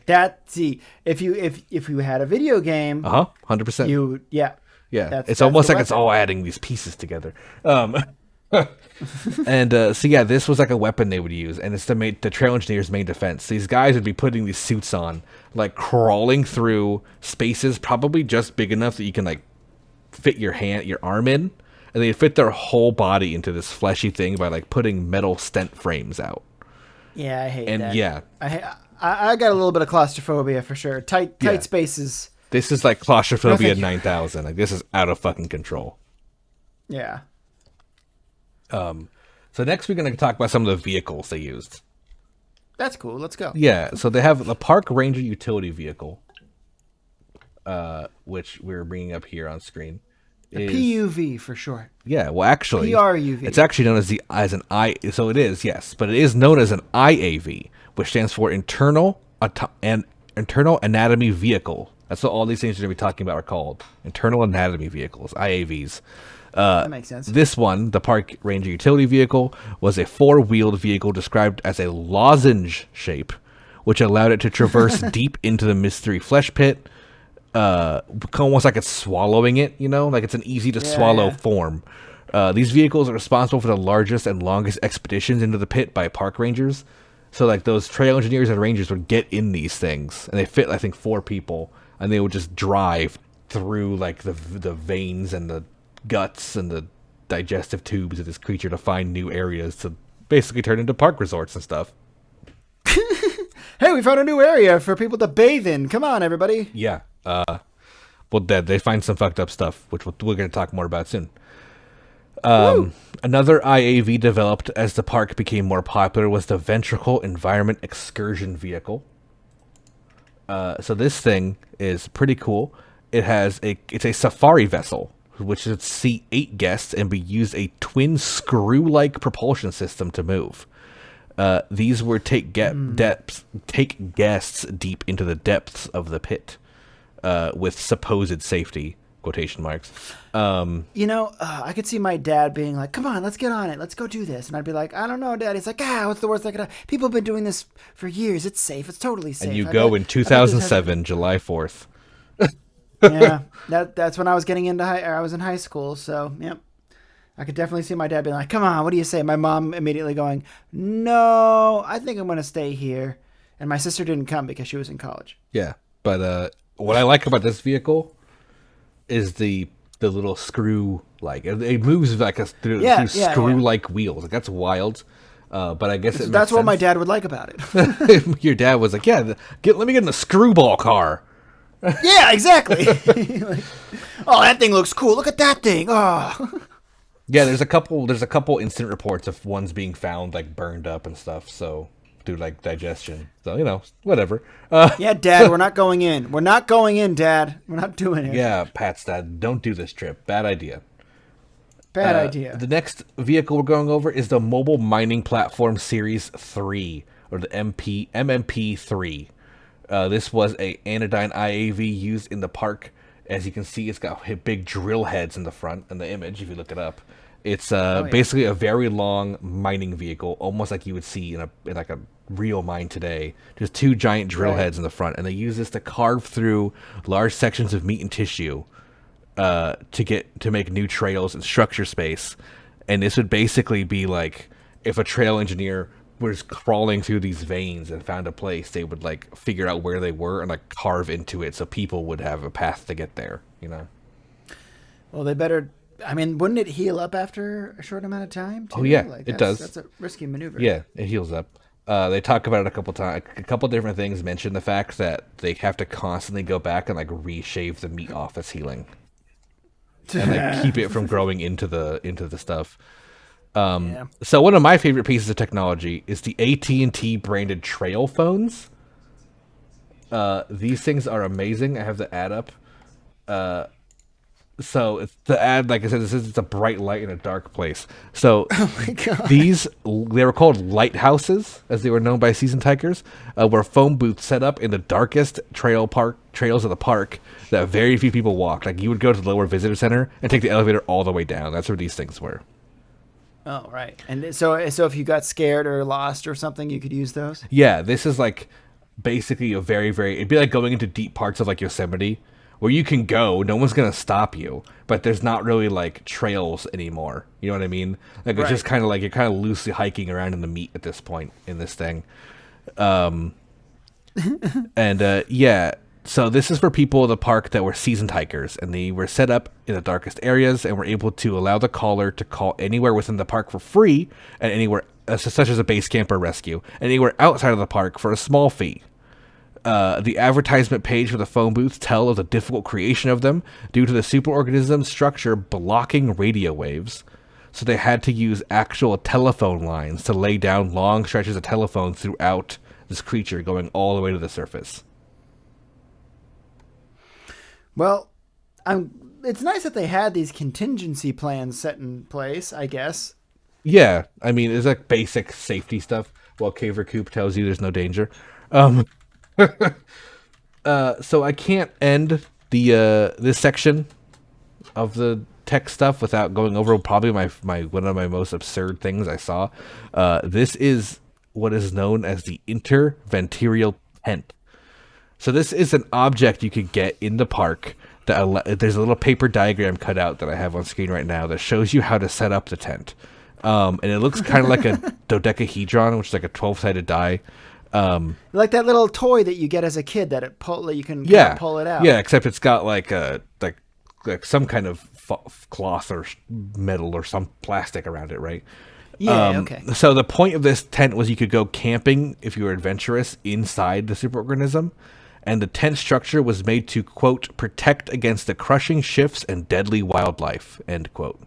If you had a video game, 100%. yeah. It's almost like it's all adding these pieces together. And so yeah, this was like a weapon they would use, and it's the trail engineer's main defense. These guys would be putting these suits on, like crawling through spaces, probably just big enough that you can like fit your arm in, and they fit their whole body into this fleshy thing by like putting metal stent frames out. Yeah, I hate And that. yeah, I got a little bit of claustrophobia for sure. Tight spaces. this is like claustrophobia No, thank you. 9000. Like this is out of fucking control. Yeah. So next we're going to talk about some of the vehicles they used. That's cool. Let's go. Yeah, so they have the Park Ranger utility vehicle, which we're bringing up here on screen. The PUV for short. Yeah, well, actually, PRUV. it's actually known as an I. So it is, yes, but it is known as an IAV, which stands for Internal Anatomy Vehicle. That's what all these things we're going to be talking about are called. Internal Anatomy Vehicles, IAVs. That makes sense. This one, the Park Ranger utility vehicle, was a four-wheeled vehicle described as a lozenge shape, which allowed it to traverse deep into the mystery flesh pit, almost like it's swallowing it, you know, like it's an easy-to-swallow form. These vehicles are responsible for the largest and longest expeditions into the pit by park rangers. So, like, those trail engineers and rangers would get in these things, and they fit, I think, 4 people, and they would just drive through, like, the veins and the guts and the digestive tubes of this creature to find new areas to basically turn into park resorts and stuff. Hey, we found a new area for people to bathe in. Come on, everybody. Yeah. Well, they find some fucked up stuff, which we're going to talk more about soon. Another IAV developed as the park became more popular was the Ventricle Environment Excursion Vehicle. So this thing is pretty cool. It's a safari vessel, which should seat 8 guests and be used a twin screw-like propulsion system to move. These were take guests deep into the depths of the pit, with supposed safety, quotation marks. I could see my dad being like, come on, let's get on it. Let's go do this. And I'd be like, I don't know, Dad. He's like, what's the worst that could happen? People have been doing this for years. It's safe. It's totally safe. And you go in 2007, July 4th. Yeah, that's when I was getting into I was in high school, so yep. I could definitely see my dad being like, "Come on, what do you say?" My mom immediately going, "No, I think I'm going to stay here." And my sister didn't come because she was in college. Yeah, but what I like about this vehicle is the little screw like it moves like through screw-like wheels. Like that's wild. But I guess that's what my dad would like about it. Your dad was like, "Yeah, let me get in a screwball car." Yeah, exactly. Like, oh, that thing looks cool. Look at that thing. Oh. Yeah, there's a couple incident reports of ones being found like burned up and stuff. So through like digestion. So whatever. Yeah, Dad, we're not going in. We're not going in, Dad. We're not doing it. Yeah, Pat's dad, don't do this trip. Bad idea. Bad idea. The next vehicle we're going over is the Mobile Mining Platform Series 3, or the MMP3. This was a anodyne IAV used in the park. As you can see, it's got big drill heads in the front in the image, if you look it up. It's basically a very long mining vehicle, almost like you would see in like a real mine today. Just 2 giant drill heads in the front, and they use this to carve through large sections of meat and tissue to make new trails and structure space. And this would basically be like if a trail engineer was crawling through these veins and found a place, they would like figure out where they were and like carve into it so people would have a path to get there, Well, they better. I mean, wouldn't it heal up after a short amount of time too? Oh yeah, it does. That's a risky maneuver. Yeah, it heals up. They talk about it a couple times. A couple different things mention the fact that they have to constantly go back and like reshave the meat off its healing, and like keep it from growing into the stuff. So one of my favorite pieces of technology is the AT&T branded trail phones. These things are amazing. I have the ad up. So it's the ad, like I said, it's a bright light in a dark place. So oh my God. They were called lighthouses, as they were known by season hikers, were phone booths set up in the darkest trails of the park that very few people walked. Like you would go to the lower visitor center and take the elevator all the way down. That's where these things were. Oh, right. And so if you got scared or lost or something, you could use those? Yeah, this is like basically a very, very... It'd be like going into deep parts of like Yosemite, where you can go, no one's going to stop you, but there's not really like trails anymore. You know what I mean? Like it's just kind of like you're kind of loosely hiking around in the meat at this point in this thing. Yeah, So this is for people in the park that were seasoned hikers, and they were set up in the darkest areas and were able to allow the caller to call anywhere within the park for free, and anywhere such as a base camp or rescue, and anywhere outside of the park for a small fee. The advertisement page for the phone booths tell of the difficult creation of them due to the superorganism's structure blocking radio waves. So they had to use actual telephone lines to lay down long stretches of telephone throughout this creature, going all the way to the surface. Well, it's nice that they had these contingency plans set in place, I guess. Yeah, I mean, it's like basic safety stuff, while Caver Coop tells you there's no danger. So I can't end the this section of the tech stuff without going over probably my one of my most absurd things I saw. This is what is known as the interventorial tent. So this is an object you could get in the park. There's a little paper diagram cut out that I have on screen right now that shows you how to set up the tent. And it looks kind of like a dodecahedron, which is like a 12-sided die. Like that little toy that you get as a kid that you can kind of pull it out. Yeah, except it's got like some kind of cloth or metal or some plastic around it, right? Yeah, okay. So the point of this tent was you could go camping if you were adventurous inside the superorganism, and the tent structure was made to, quote, protect against the crushing shifts and deadly wildlife, end quote.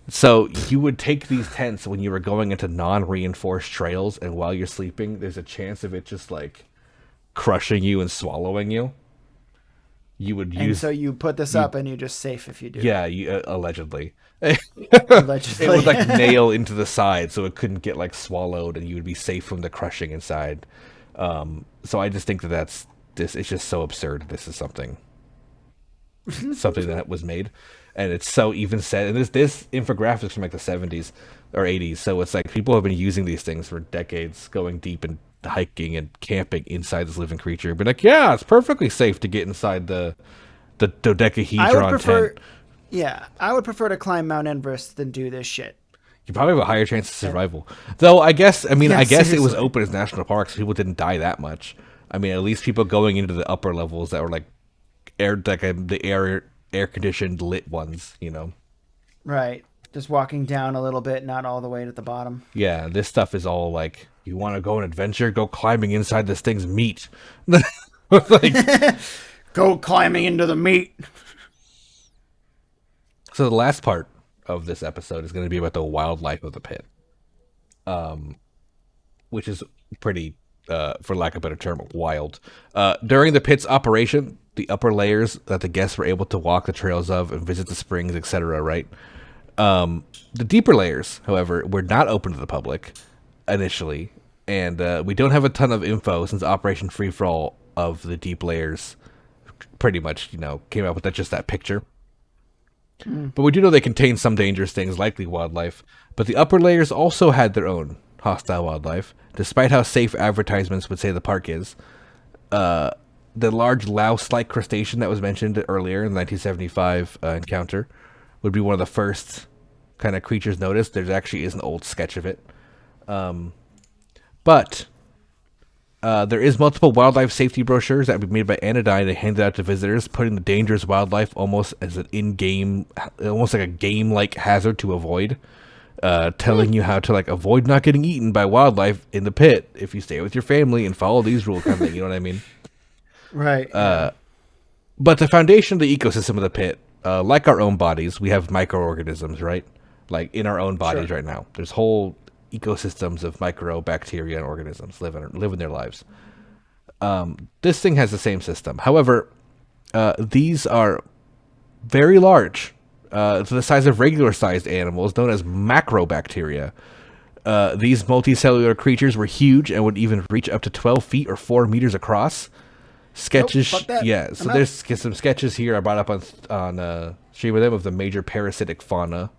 So you would take these tents when you were going into non-reinforced trails, and while you're sleeping, there's a chance of it just like crushing you and swallowing you. You would use. And so you put this up, and you're just safe if you do. Yeah, allegedly. Allegedly. It would like nail into the side, so it couldn't get like swallowed, and you would be safe from the crushing inside. So I just think that's this. It's just so absurd. This is something that was made. And it's so even said, and this infographics from like the 70s or 80s. So it's like people have been using these things for decades, going deep and hiking and camping inside this living creature. But like, yeah, it's perfectly safe to get inside the dodecahedron tent. Yeah, I would prefer to climb Mount Everest than do this shit. You probably have a higher chance of survival. Though I guess Seriously. it was open as national parks, so people didn't die that much. I mean, at least people going into the upper levels that were like air conditioned lit ones, you know. Right. Just walking down a little bit, not all the way to the bottom. Yeah, this stuff is all like, you want to go on an adventure? Go climbing inside this thing's meat. Like, go climbing into the meat. So the last part of this episode is going to be about the wildlife of the pit, which is pretty, for lack of a better term, wild. During the pit's operation, the upper layers that the guests were able to walk the trails of and visit the springs, etc., right? The deeper layers, however, were not open to the public initially, and we don't have a ton of info since Operation Free For All of the deep layers pretty much, came out with just that picture. But we do know they contain some dangerous things, likely wildlife. But the upper layers also had their own hostile wildlife, despite how safe advertisements would say the park is. The large louse-like crustacean that was mentioned earlier in the 1975 encounter would be one of the first kind of creatures noticed. There actually is an old sketch of it. But there is multiple wildlife safety brochures that would be made by Anodyne and handed out to visitors, putting the dangerous wildlife almost as an in-game, almost like a game-like hazard to avoid. Telling you how to avoid not getting eaten by wildlife in the pit if you stay with your family and follow these rules, kind of thing. You know what I mean? Right. But the foundation of the ecosystem of the pit, like our own bodies, we have microorganisms, right? Like in our own bodies right now. There's whole ecosystems of microbacteria and organisms living their lives. This thing has the same system. However, these are very large, to the size of regular-sized animals, known as macrobacteria. These multicellular creatures were huge and would even reach up to 12 feet or 4 meters across. Sketches, yeah. So there's some sketches here I brought up on stream with them of the major parasitic fauna.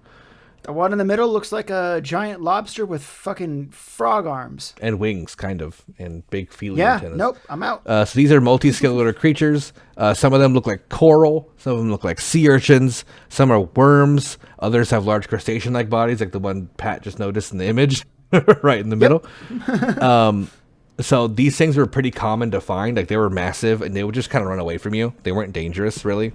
The one in the middle looks like a giant lobster with fucking frog arms. And wings, kind of, and big feeling antennas. Nope, I'm out. So these are multicellular creatures. Some of them look like coral. Some of them look like sea urchins. Some are worms. Others have large crustacean-like bodies, like the one Pat just noticed in the image, right in the middle. So these things were pretty common to find. Like they were massive, and they would just kind of run away from you. They weren't dangerous, really.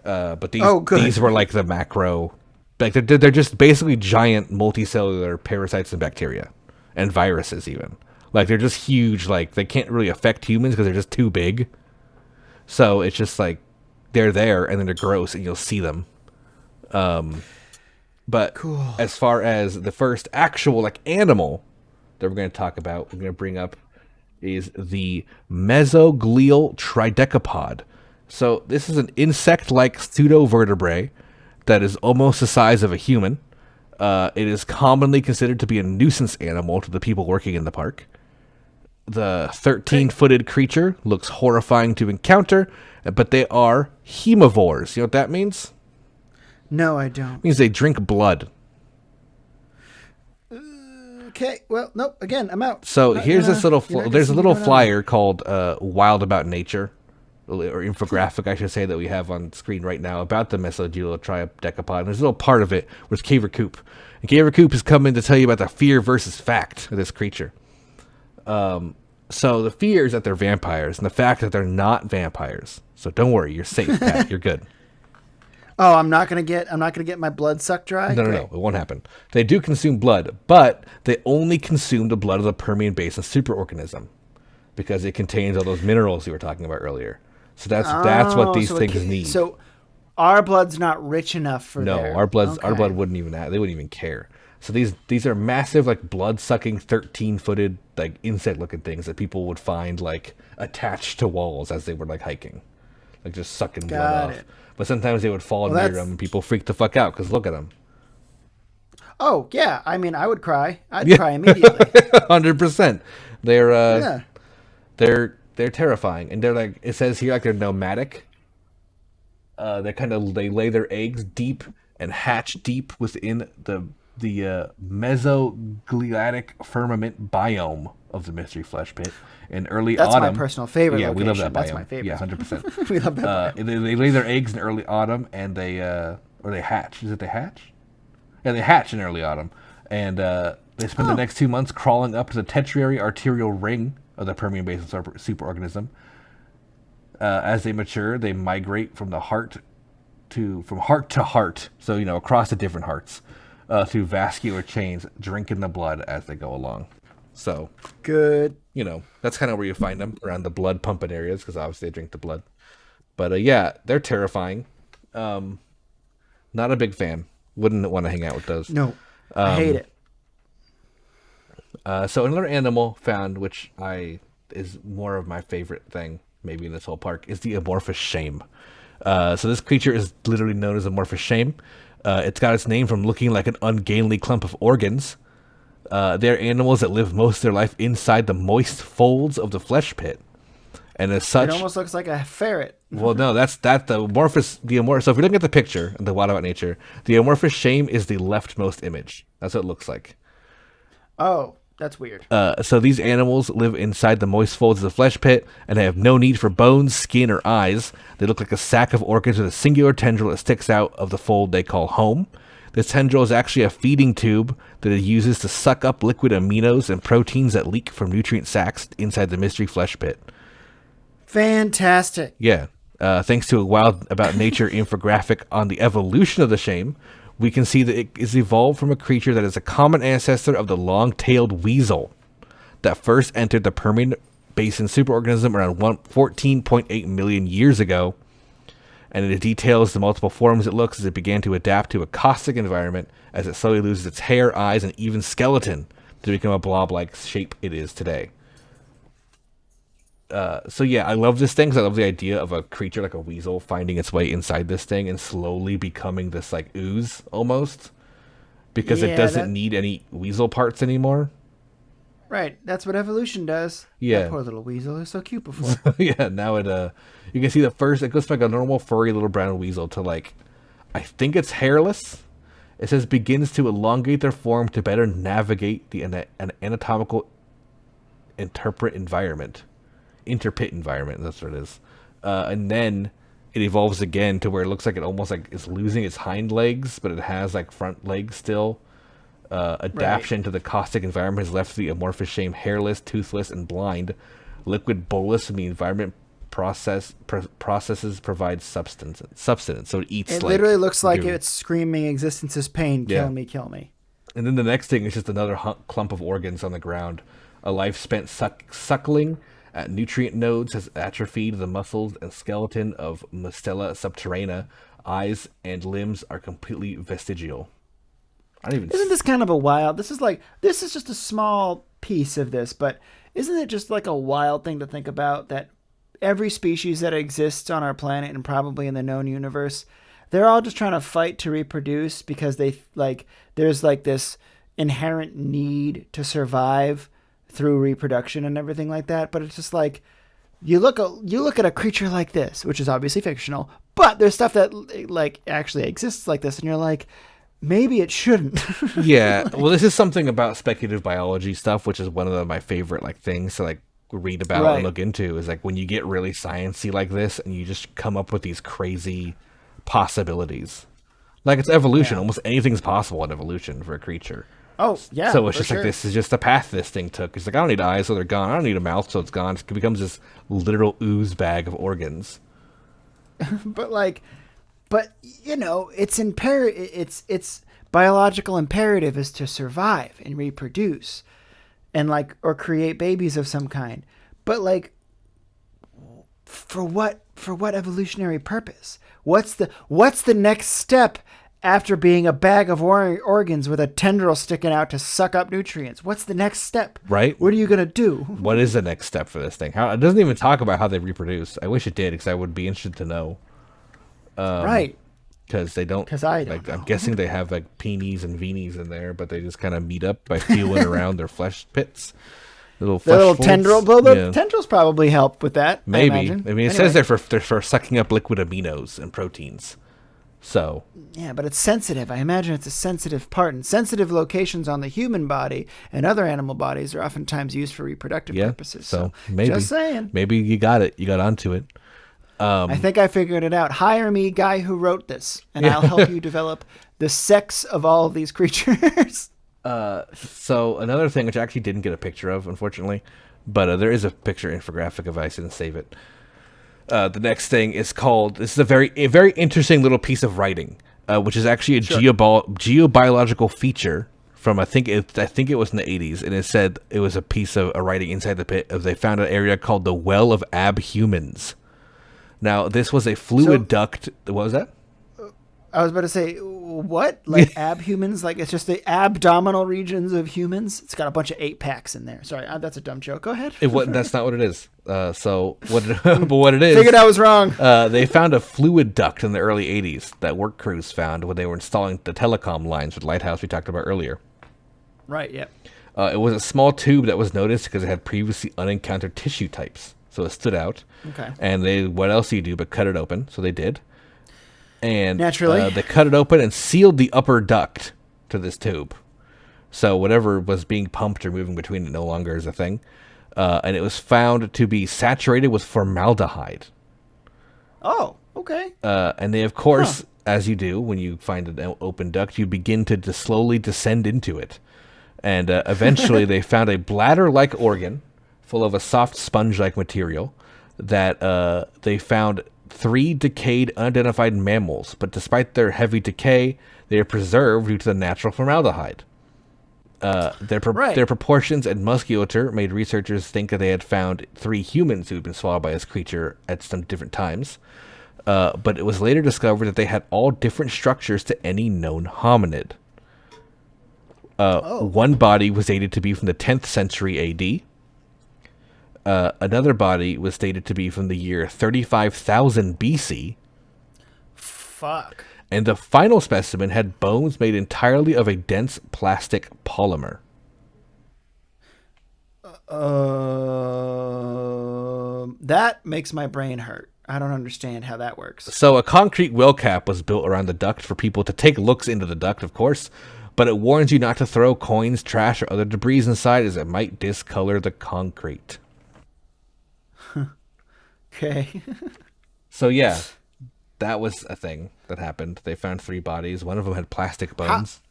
But these were like the macro, like they're just basically giant multicellular parasites and bacteria, and viruses even. Like they're just huge. Like they can't really affect humans because they're just too big. So it's just like they're there, and then they're gross, and you'll see them. But Cool. as far as the first actual like animal that we're going to talk about, we're going to bring up is the mesoglial tridecapod. So this is an insect-like pseudovertebrate that is almost the size of a human. It is commonly considered to be a nuisance animal to the people working in the park. The 13-footed creature looks horrifying to encounter, but they are hemivores. You know what that means? No, I don't. It means they drink blood. Okay, well, nope. Again, I'm out. So here's this little. There's a little flyer on. called "Wild About Nature," or infographic, I should say, that we have on screen right now about the mesoglial tridecapod. And there's a little part of it where it's Caver Coop, and Caver Coop is coming to tell you about the fear versus fact of this creature. So the fear is that they're vampires, and the fact that they're not vampires. So don't worry, you're safe, Pat. You're good. Oh, I'm not gonna get my blood sucked dry. No, it won't happen. They do consume blood, but they only consume the blood of the Permian Basin superorganism because it contains all those minerals you were talking about earlier. So that's what these things need. So our blood's not rich enough for our blood wouldn't even they wouldn't even care. So these are massive, like blood sucking 13-footed like insect looking things that people would find like attached to walls as they were like hiking, like just sucking blood off. But sometimes they would fall near them, and people freak the fuck out because look at them. Oh yeah, I mean, I would cry. I'd cry immediately. 100%. They're terrifying, and they're like, it says here, like they're nomadic. They lay their eggs deep and hatch deep within the mesogliatic firmament biome of the mystery flesh pit. In early autumn, that's my personal favorite. Yeah, location. We love that biome. That's my favorite. Yeah, 100%. We love that. They lay their eggs in early autumn, and they hatch. Is it they hatch? Yeah, they hatch in early autumn, and they spend the next 2 months crawling up to the tertiary arterial ring of the Permian Basin superorganism. As they mature, they migrate from heart to heart. So across the different hearts, through vascular chains, drinking the blood as they go along. So good. That's kind of where you find them, around the blood pumping areas, because obviously they drink the blood. But yeah, they're terrifying. Not a big fan. Wouldn't want to hang out with those. No, I hate it. So another animal found, which is more of my favorite thing, maybe in this whole park, is the amorphous shame. So this creature is literally known as amorphous shame. It's got its name from looking like an ungainly clump of organs. They're animals that live most of their life inside the moist folds of the flesh pit, and as such, it almost looks like a ferret. Well, no, the amorphous. So if you're looking at the picture, the Wild About Nature, the amorphous shame is the leftmost image. That's what it looks like. Oh, that's weird. So these animals live inside the moist folds of the flesh pit, and they have no need for bones, skin, or eyes. They look like a sack of organs with a singular tendril that sticks out of the fold they call home. This tendril is actually a feeding tube that it uses to suck up liquid aminos and proteins that leak from nutrient sacs inside the mystery flesh pit. Fantastic. Yeah. Thanks to a Wild About Nature infographic on the evolution of the shame, we can see that it is evolved from a creature that is a common ancestor of the long-tailed weasel that first entered the Permian Basin superorganism around 14.8 million years ago. And it details the multiple forms it looks as it began to adapt to a caustic environment as it slowly loses its hair, eyes, and even skeleton to become a blob-like shape it is today. So yeah, I love this thing because I love the idea of a creature like a weasel finding its way inside this thing and slowly becoming this like ooze almost, because it doesn't need any weasel parts anymore. Right, that's what evolution does. Yeah, that poor little weasel is so cute before. Yeah, now you can see it goes from like a normal furry little brown weasel to like, I think it's hairless. It says begins to elongate their form to better navigate an anatomical interpit environment. That's what it is. And then it evolves again to where it looks like it almost like it's losing its hind legs, but it has like front legs still. Right. Adaptation to the caustic environment has left the amorphous shape hairless, toothless, and blind. Liquid bolus in the environment processes provide substance. So it eats It literally like looks like goo. it's screaming existence is pain, Yeah. kill me, kill me. And then the next thing is just another clump of organs on the ground. A life spent suckling at nutrient nodes has atrophied the muscles and skeleton of Mustela subterranea. Eyes and limbs are completely vestigial. I don't even. Isn't this kind of a wild? This is just a small piece of this, but isn't it just like a wild thing to think about that every species that exists on our planet and probably in the known universe, they're all just trying to fight to reproduce because they like there's like this inherent need to survive through reproduction and everything like that, but it's just like you look at a creature like this, which is obviously fictional, but there's stuff that like actually exists like this and you're like maybe it shouldn't. Yeah, well, this is something about speculative biology stuff, which is one of my favorite like things to like read about and Right. look into. Is like when you get really sciencey like this, and you just come up with these crazy possibilities. Like it's evolution; Yeah. almost anything's possible in evolution for a creature. Oh, yeah. So it's For just like sure. this is just the path this thing took. It's like I don't need eyes, so they're gone. I don't need a mouth, so it's gone. It becomes this literal ooze bag of organs. But like but you know, it's biological imperative is to survive and reproduce and like or create babies of some kind. But like for what evolutionary purpose? What's the next step after being a bag of organs with a tendril sticking out to suck up nutrients? What's the next step? Right? What are you gonna do? What is the next step for this thing? How it doesn't even talk about how they reproduce. I wish it did, because I would be interested to know. Right. Because they don't. 'Cause I don't like. I'm know. guessing they have like peenies and veenies in there, but they just kind of meet up by feeling around their flesh pits, little The flesh little folds. tendril, well, the Yeah. tendrils probably help with that. Maybe. I I imagine. mean, it Anyway. says they're for sucking up liquid aminos and proteins. So Yeah, but it's sensitive. I imagine it's a sensitive part, and sensitive locations on the human body and other animal bodies are oftentimes used for reproductive yeah. purposes. So maybe. Just saying. Maybe you got it. You got onto it. I think I figured it out. Hire me, guy who wrote this, and I'll help you develop the sex of all of these creatures. So another thing which I actually didn't get a picture of, unfortunately, but there is a picture infographic if I didn't save it. The next thing is called. This is a very interesting little piece of writing, which is actually a geobiological feature from I think it was in the 80s, and it said it was a piece of a writing inside the pit. They found an area called the Well of Abhumans. Now this was a fluid duct. What was that? I was about to say, what? Like abhumans? Like it's just the abdominal regions of humans? It's got a bunch of 8-packs in there. Sorry, that's a dumb joke. Go ahead. That's not what it is. So what? But what it is? Figured I was wrong. They found a fluid duct in the early 80s that work crews found when they were installing the telecom lines with Lighthouse we talked about earlier. Right, yeah. It was a small tube that was noticed because it had previously unencountered tissue types. So it stood out. Okay. And what else do you do but cut it open? So they did. And Naturally. they cut it open and sealed the upper duct to this tube. So whatever was being pumped or moving between it no longer is a thing. And it was found to be saturated with formaldehyde. Oh, okay. And they, of course, as you do when you find an open duct, you begin to slowly descend into it. And eventually they found a bladder-like organ full of a soft sponge-like material that they found 3 decayed unidentified mammals. But despite their heavy decay, they are preserved due to the natural formaldehyde. Their proportions and musculature made researchers think that they had found 3 humans who had been swallowed by this creature at some different times. But it was later discovered that they had all different structures to any known hominid. One body was dated to be from the 10th century AD. Another body was dated to be from the year 35,000 BC. Fuck. And the final specimen had bones made entirely of a dense plastic polymer. That makes my brain hurt. I don't understand how that works. So a concrete well cap was built around the duct for people to take looks into the duct, of course, but it warns you not to throw coins, trash, or other debris inside as it might discolor the concrete. Okay. So yeah, that was a thing that happened. They found 3 bodies. One of them had plastic bones.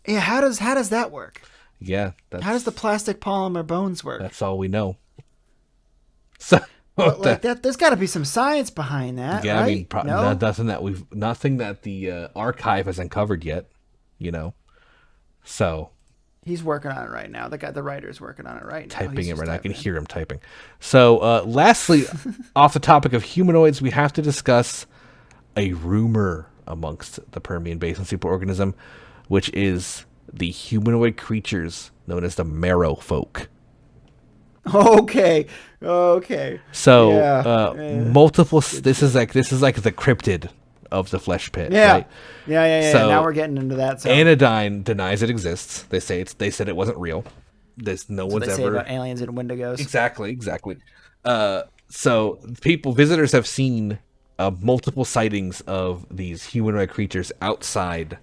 Yeah, how does that work? Yeah, How does the plastic polymer bones work? that's all we know. So But like that, there's got to be some science behind that, yeah, right? I mean, No, nothing that the archive has uncovered yet. You know, so he's working on it right now. The writer's working on it right now. typing He's it just right now. I can typing. hear him typing. So, lastly, off the topic of humanoids, we have to discuss a rumor amongst the Permian Basin superorganism, which is the humanoid creatures known as the Marrow folk. Okay, okay. So, Yeah, multiple. This is like the cryptid of the flesh pit, yeah, right? yeah. So, Now we're getting into that. So Anodyne denies it exists. They said it wasn't real. There's no one's they say ever about aliens and Wendigos. exactly. So visitors have seen multiple sightings of these humanoid creatures outside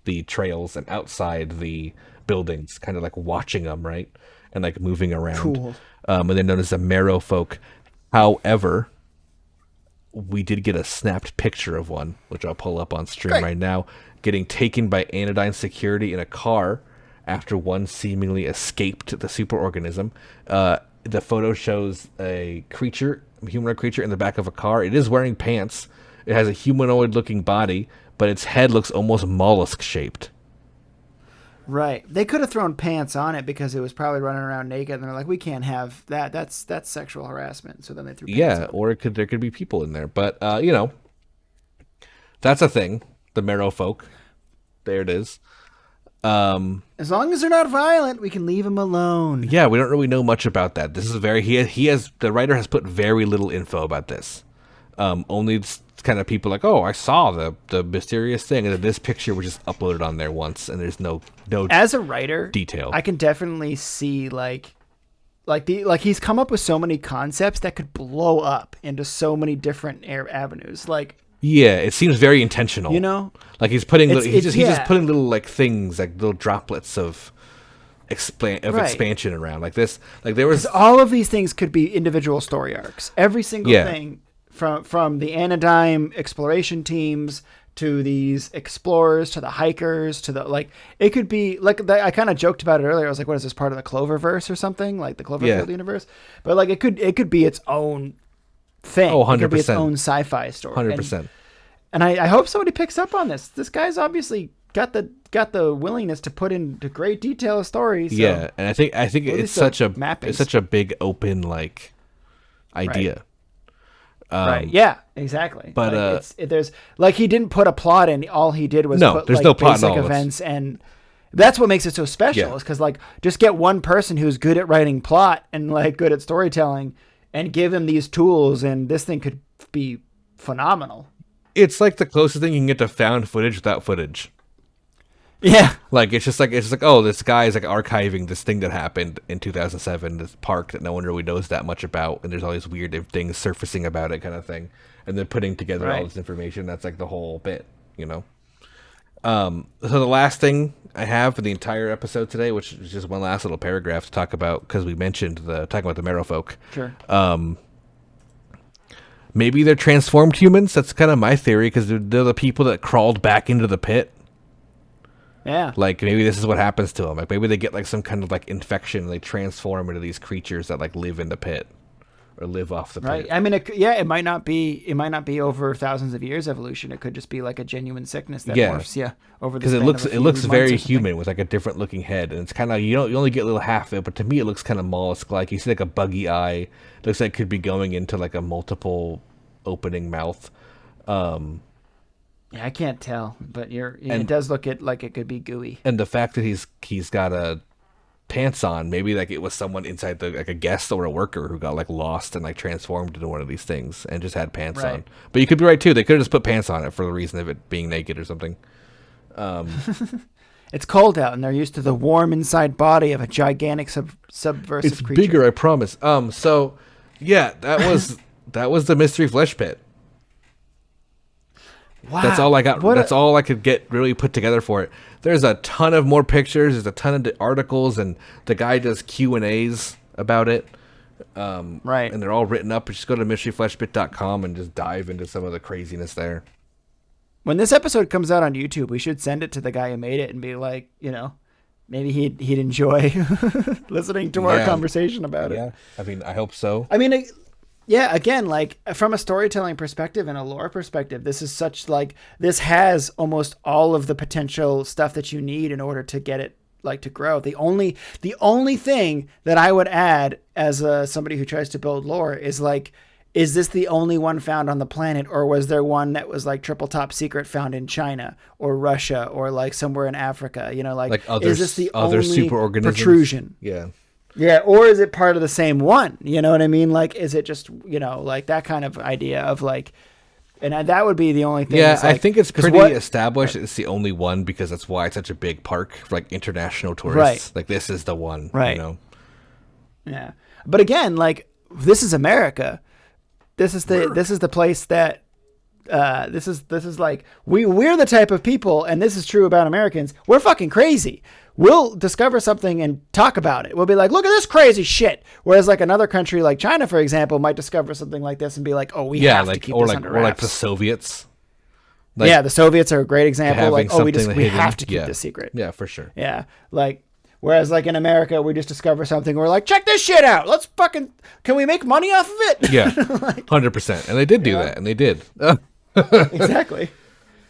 the trails and outside the buildings, kind of like watching them, right, and like moving around. Cool. And they're known as the Marrow folk. However, we did get a snapped picture of one, which I'll pull up on stream Great. right now, getting taken by Anodyne security in a car after one seemingly escaped the superorganism. The photo shows a humanoid creature in the back of a car. It is wearing pants. It has a humanoid-looking body, but its head looks almost mollusk-shaped. Right. They could have thrown pants on it because it was probably running around naked, and they're like, we can't have that. That's sexual harassment. So then they threw pants Yeah, on. or there could be people in there. But, that's a thing. The Marrow folk. There it is. As long as they're not violent, we can leave them alone. Yeah, we don't really know much about that. This is the writer has put very little info about this. Only kind of people like, oh, I saw the mysterious thing, and then this picture was just uploaded on there once, and there's no As a writer, detail. I can definitely see like he's come up with so many concepts that could blow up into so many different avenues. Like, Yeah, it seems very intentional. you know, Like he's putting he's just yeah. putting little like things, like little droplets of Right. expansion around like this. Like there was all of these things could be individual story arcs. Every single Yeah. thing from the Anodyne exploration teams to these explorers to the hikers to the it could be I kind of joked about it earlier. I was like, what is this, part of the Cloververse or something, like the Cloverfield universe? But like it could be its own thing. Oh, It could be its 100%. own sci-fi story. 100%. And I hope somebody picks up on this. This guy's obviously got the willingness to put into great detail a story. So. Yeah, and I think it's least such a mappings. it's such a big open idea. Right. Yeah. Exactly. But, there's he didn't put a plot in. All he did was No, put there's no plot in basic all of this. events, and that's what makes it so special. Yeah. Is because just get one person who's good at writing plot and good at storytelling, and give him these tools, and this thing could be phenomenal. It's like the closest thing you can get to found footage without footage. Yeah. It's just like oh, this guy is archiving this thing that happened in 2007, this park that no one really knows that much about, and there's all these weird things surfacing about it, kind of thing, and then putting together all Right. this information. That's the whole bit, So the last thing I have for the entire episode today, which is just one last little paragraph to talk about, because we mentioned talking about the Marrow folk. Sure. Maybe they're transformed humans. That's kind of my theory, because they're the people that crawled back into the pit. Yeah. Maybe this is what happens to them. Maybe they get some kind of infection, and they transform into these creatures that live in the pit or live off the Right. pit. I mean, it might not be over thousands of years evolution. It could just be a genuine sickness that morphs you over the Because span it looks of a few it looks months very or something. human with a different looking head, and it's kind of you only get a little half of it, but to me it looks kind of mollusk like. You see a buggy eye. It looks like it could be going into a multiple opening mouth. Yeah, I can't tell, but it does look like it could be gooey. And the fact that he's got a pants on, maybe it was someone inside a guest or a worker who got lost and transformed into one of these things and just had pants Right. on. But you could be right too. They could have just put pants on it for the reason of it being naked or something. It's cold out, and they're used to the warm inside body of a gigantic subversive It's creature. bigger, I promise. So yeah, that was the mystery flesh pit. Wow. That's all I got. What That's all I could get really put together for it. There's a ton of more pictures. There's a ton of articles, and the guy does Q&As about it. Right. And they're all written up. Just go to mysteryfleshpit.com and just dive into some of the craziness there. When this episode comes out on YouTube, we should send it to the guy who made it and be like, maybe he'd enjoy listening to our conversation about it. Yeah, I mean, I hope so. I mean, yeah, again, like from a storytelling perspective and a lore perspective, this is this has almost all of the potential stuff that you need in order to get it like to grow. The only thing that I would add as somebody who tries to build lore is like, is this the only one found on the planet, or was there one that was like triple top secret found in China or Russia or like somewhere in Africa? Like is this the other only superorganisms? protrusion? Yeah. Yeah, or is it part of the same one? You know what I mean? Like, is it just, like that kind of idea of like, and that would be the only thing. Yeah, like, I think it's pretty established. It's the only one because that's why it's such a big park for like international tourists. Right. Like this is the one, right? Yeah, but again, like this is America. This is the place that this is like we're the type of people, and this is true about Americans. We're fucking crazy. We'll discover something and talk about it. We'll be like, look at this crazy shit. Whereas like another country like China, for example, might discover something like this and be like, oh, we have to keep this under wraps. Or like the Soviets. Like, the Soviets are a great example. Like, oh, we have to keep this secret. Yeah, for sure. Yeah, like whereas like in America, we just discover something. We're like, check this shit out. Let's can we make money off of it? Yeah, 100%. And they did do that, and they did. Exactly.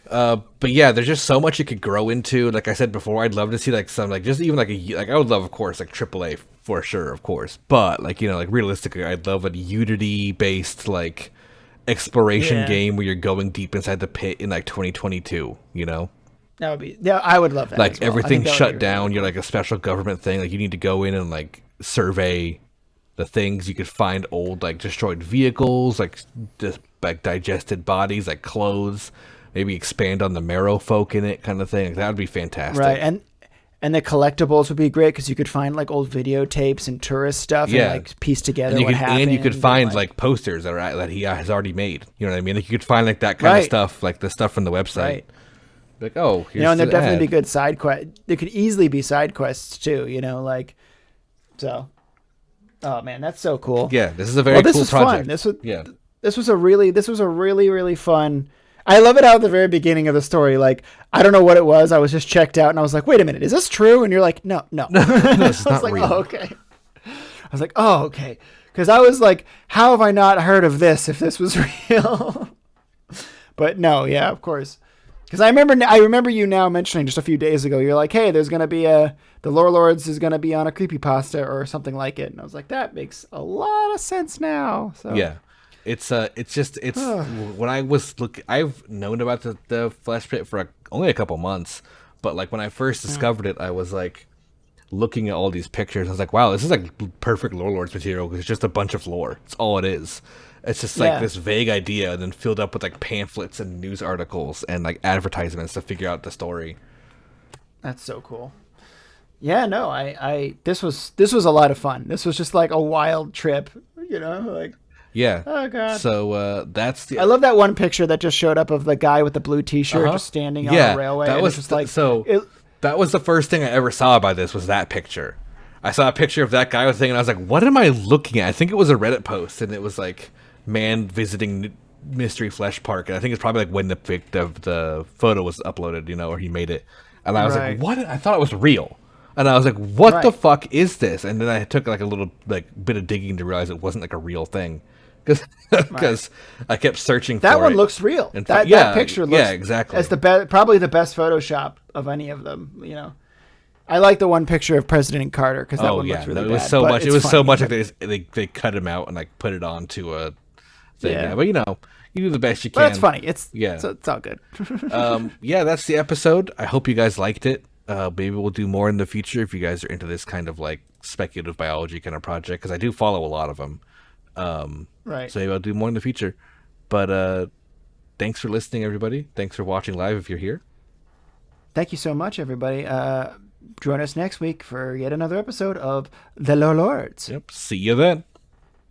But yeah, there's just so much you could grow into. Like I said before, I'd love to see like some like just even like I would love, of course, like AAA for sure, of course. But like like realistically, I'd love a Unity based like exploration game where you're going deep inside the pit in like 2022. That would be I would love that. Like as well. everything's shut down. You're like a special government thing. Like you need to go in and like survey the things. You could find old like destroyed vehicles, like just like digested bodies, like clothes. Maybe expand on the marrow folk in it, kind of thing. Like, that would be fantastic. Right, and the collectibles would be great because you could find like old videotapes and tourist stuff and like piece together what happened. And you could find like posters that he has already made. You know what I mean? Like you could find like that kind of stuff, like the stuff from the website. Right. Like, oh, here's and there'd definitely be good side quests. There could easily be side quests too. Like so. Oh man, that's so cool. Yeah, this is a very cool project. Fun. This was a really really fun. I love it how at the very beginning of the story, like, I don't know what it was. I was just checked out and I was like, wait a minute, is this true? And you're like, no. This is not real. Oh, okay. I was like, oh, okay. Because I was like, how have I not heard of this if this was real? But no, yeah, of course. Because I remember you now mentioning just a few days ago, you're like, hey, there's going to be the Lore Lords is going to be on a creepypasta or something like it. And I was like, that makes a lot of sense now. So yeah. It's when I was I've known about the Flesh Pit for only a couple months, but like when I first discovered it, I was like looking at all these pictures. I was like, wow, this is like perfect Lore Lords material because it's just a bunch of lore. It's all it is. It's just like this vague idea and then filled up with like pamphlets and news articles and like advertisements to figure out the story. That's so cool. Yeah, no, this was a lot of fun. This was just like a wild trip, like. Yeah. Oh god. So that's the. I love that one picture that just showed up of the guy with the blue T-shirt just standing on a railway. That was just like that was the first thing I ever saw about this was that picture. I saw a picture of that guy with the thing, and I was like, "What am I looking at?" I think it was a Reddit post, and it was like man visiting Mystery Flesh Park, and I think it's probably like when the photo was uploaded, or he made it, and I was like, "What?" I thought it was real. And I was like, "What the fuck is this?" And then I took like a little like bit of digging to realize it wasn't like a real thing. Because I kept searching for it. That one looks real. That picture looks exactly. It's probably the best Photoshop of any of them. I like the one picture of President Carter because that one looks really bad. It was so much like they cut him out and like put it onto a thing. Yeah. But you do the best you can. But it's funny. It's all good. That's the episode. I hope you guys liked it. Maybe we'll do more in the future if you guys are into this kind of like speculative biology kind of project because I do follow a lot of them. Right. So maybe I'll do more in the future. But thanks for listening, everybody. Thanks for watching live if you're here. Thank you so much, everybody. Join us next week for yet another episode of The Lore Lords. Yep. See you then.